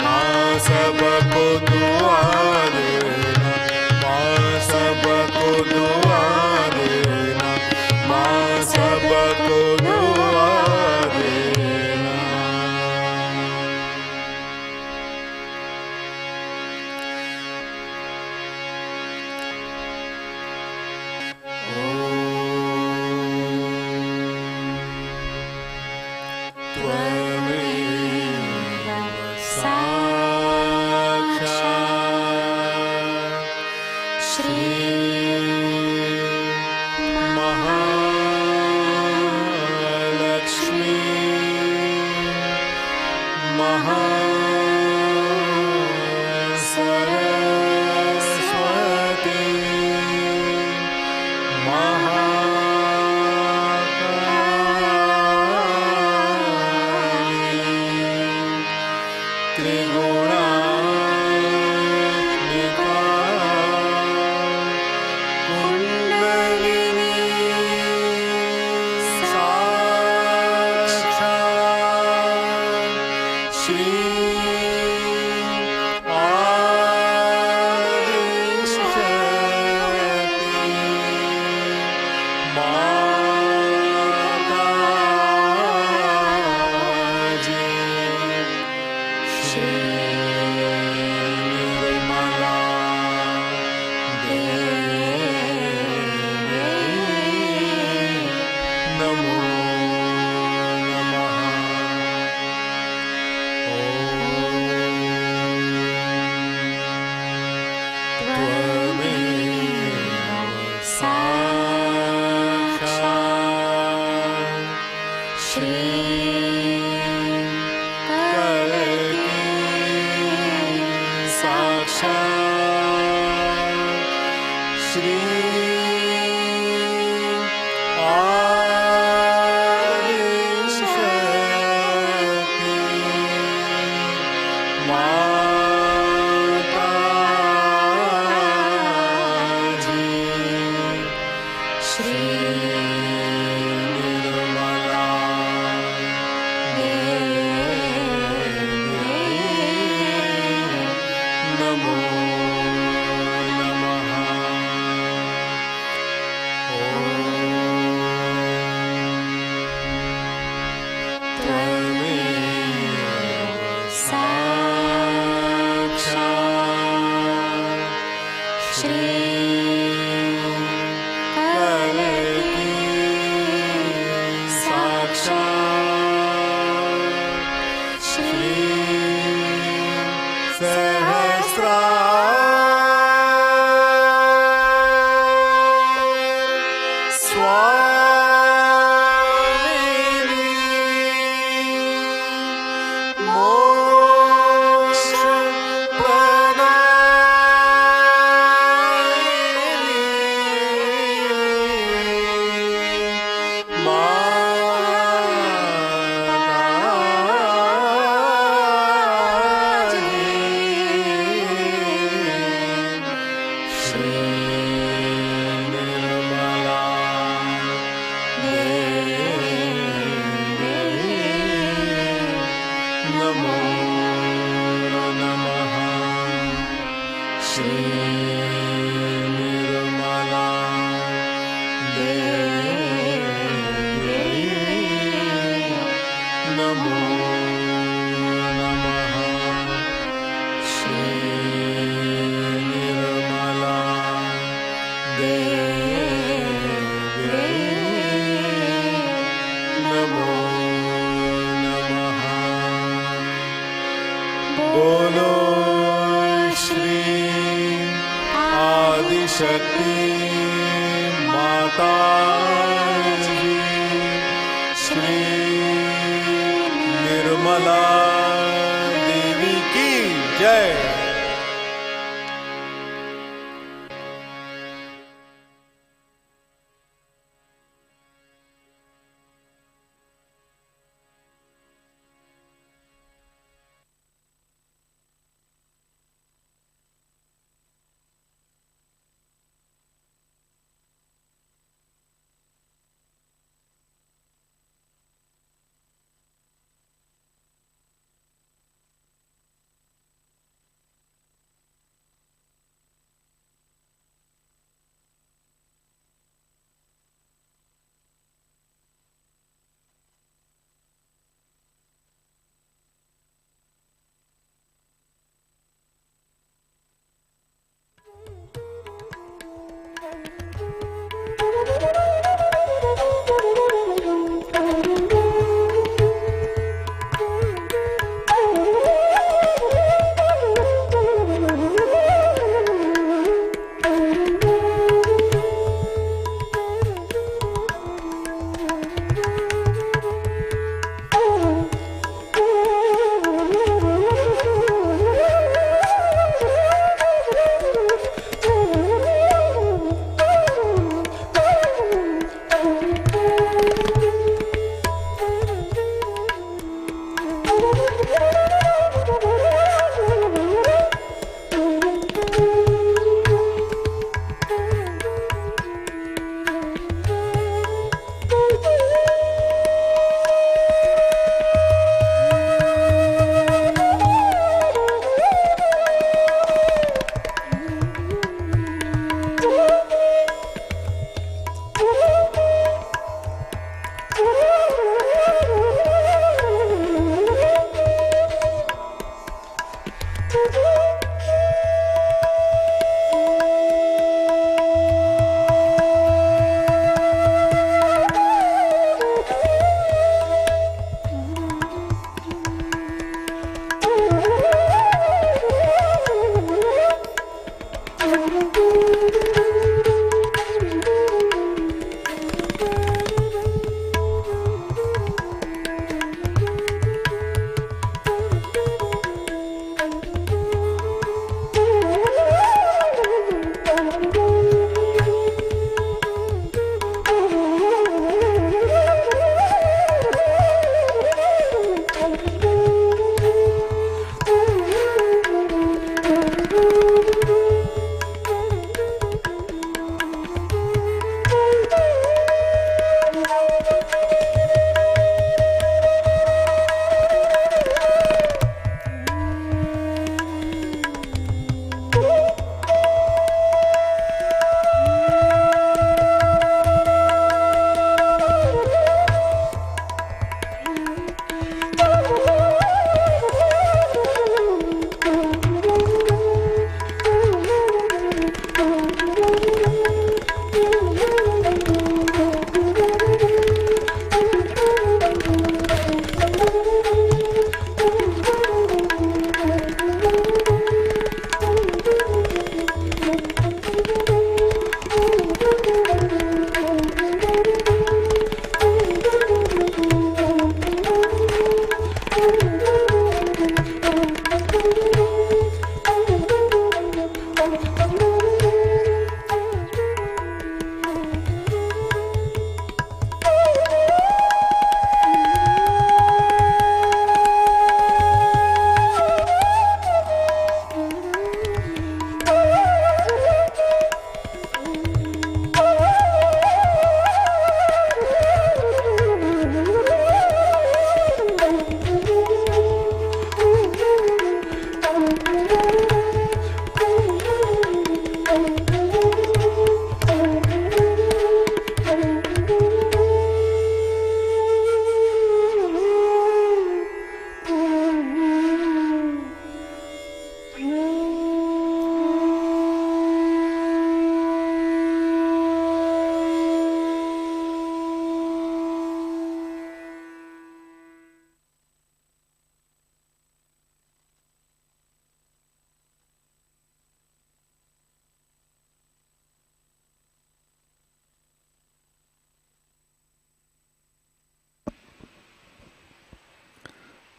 Speaker 3: माँ सबको दुआ देना, माँ सबको दुआ देना, माँ सबको दुआ देना। शक्ति माताजी, श्री निर्मला देवी की जय।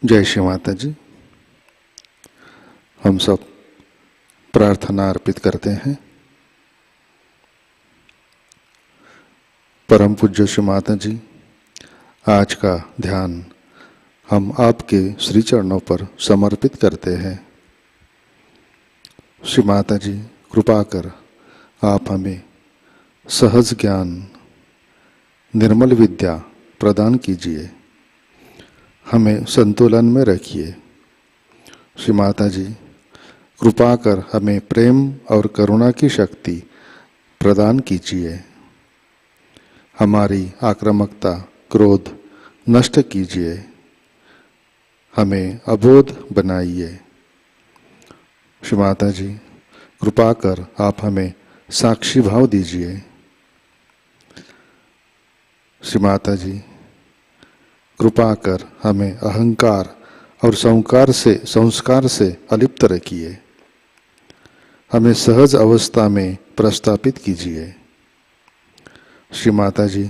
Speaker 1: जय श्री माता जी। हम सब प्रार्थना अर्पित करते हैं। परम पूज्य श्री माता जी, आज का ध्यान हम आपके श्री चरणों पर समर्पित करते हैं। श्री माता जी, कृपा कर आप हमें सहज ज्ञान, निर्मल विद्या प्रदान कीजिए, हमें संतुलन में रखिए। श्री माता जी, कृपा कर हमें प्रेम और करुणा की शक्ति प्रदान कीजिए, हमारी आक्रामकता, क्रोध नष्ट कीजिए, हमें अबोध बनाइए। श्री माता जी, कृपा कर आप हमें साक्षी भाव दीजिए। श्री माता जी, कृपा कर हमें अहंकार और संस्कार से अलिप्त रखिए, हमें सहज अवस्था में प्रस्थापित कीजिए। श्री माता जी,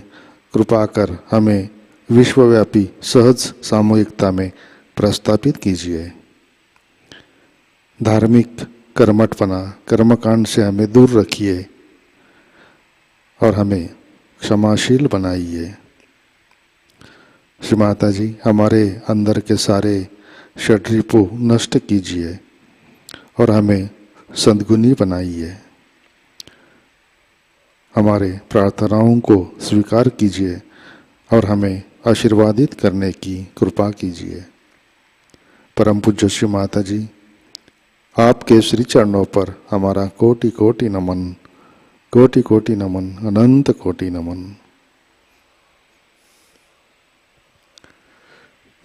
Speaker 1: कृपा कर हमें विश्वव्यापी सहज सामूहिकता में प्रस्थापित कीजिए। धार्मिक कर्मठपना, कर्मकांड से हमें दूर रखिए और हमें क्षमाशील बनाइए। श्री माता जी, हमारे अंदर के सारे षड्रिपु नष्ट कीजिए और हमें सद्गुणी बनाइए। हमारे प्रार्थनाओं को स्वीकार कीजिए और हमें आशीर्वादित करने की कृपा कीजिए। परम पूज्य श्री माता जी, आपके श्री चरणों पर हमारा कोटि कोटि नमन, कोटि कोटि नमन, अनंत कोटि नमन।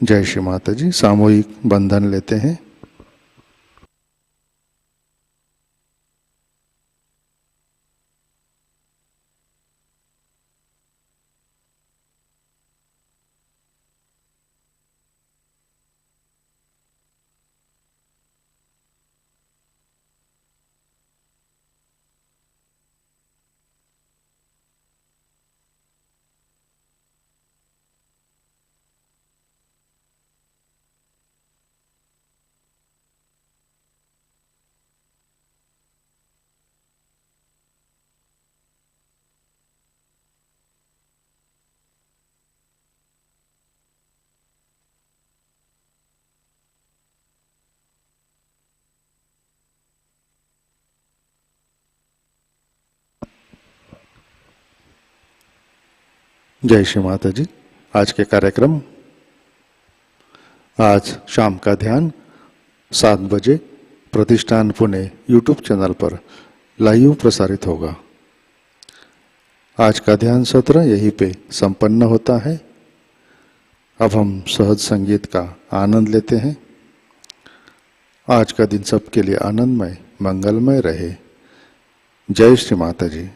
Speaker 1: जय श्री माता जी। सामूहिक बंधन लेते हैं। जय श्री माता जी। आज के कार्यक्रम, आज शाम का ध्यान 7 बजे प्रतिष्ठान पुणे यूट्यूब चैनल पर लाइव प्रसारित होगा। आज का ध्यान सत्र यहीं पे संपन्न होता है। अब हम सहज संगीत का आनंद लेते हैं। आज का दिन सबके लिए आनंदमय, मंगलमय रहे। जय श्री माता जी।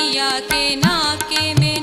Speaker 4: मैया के नाके में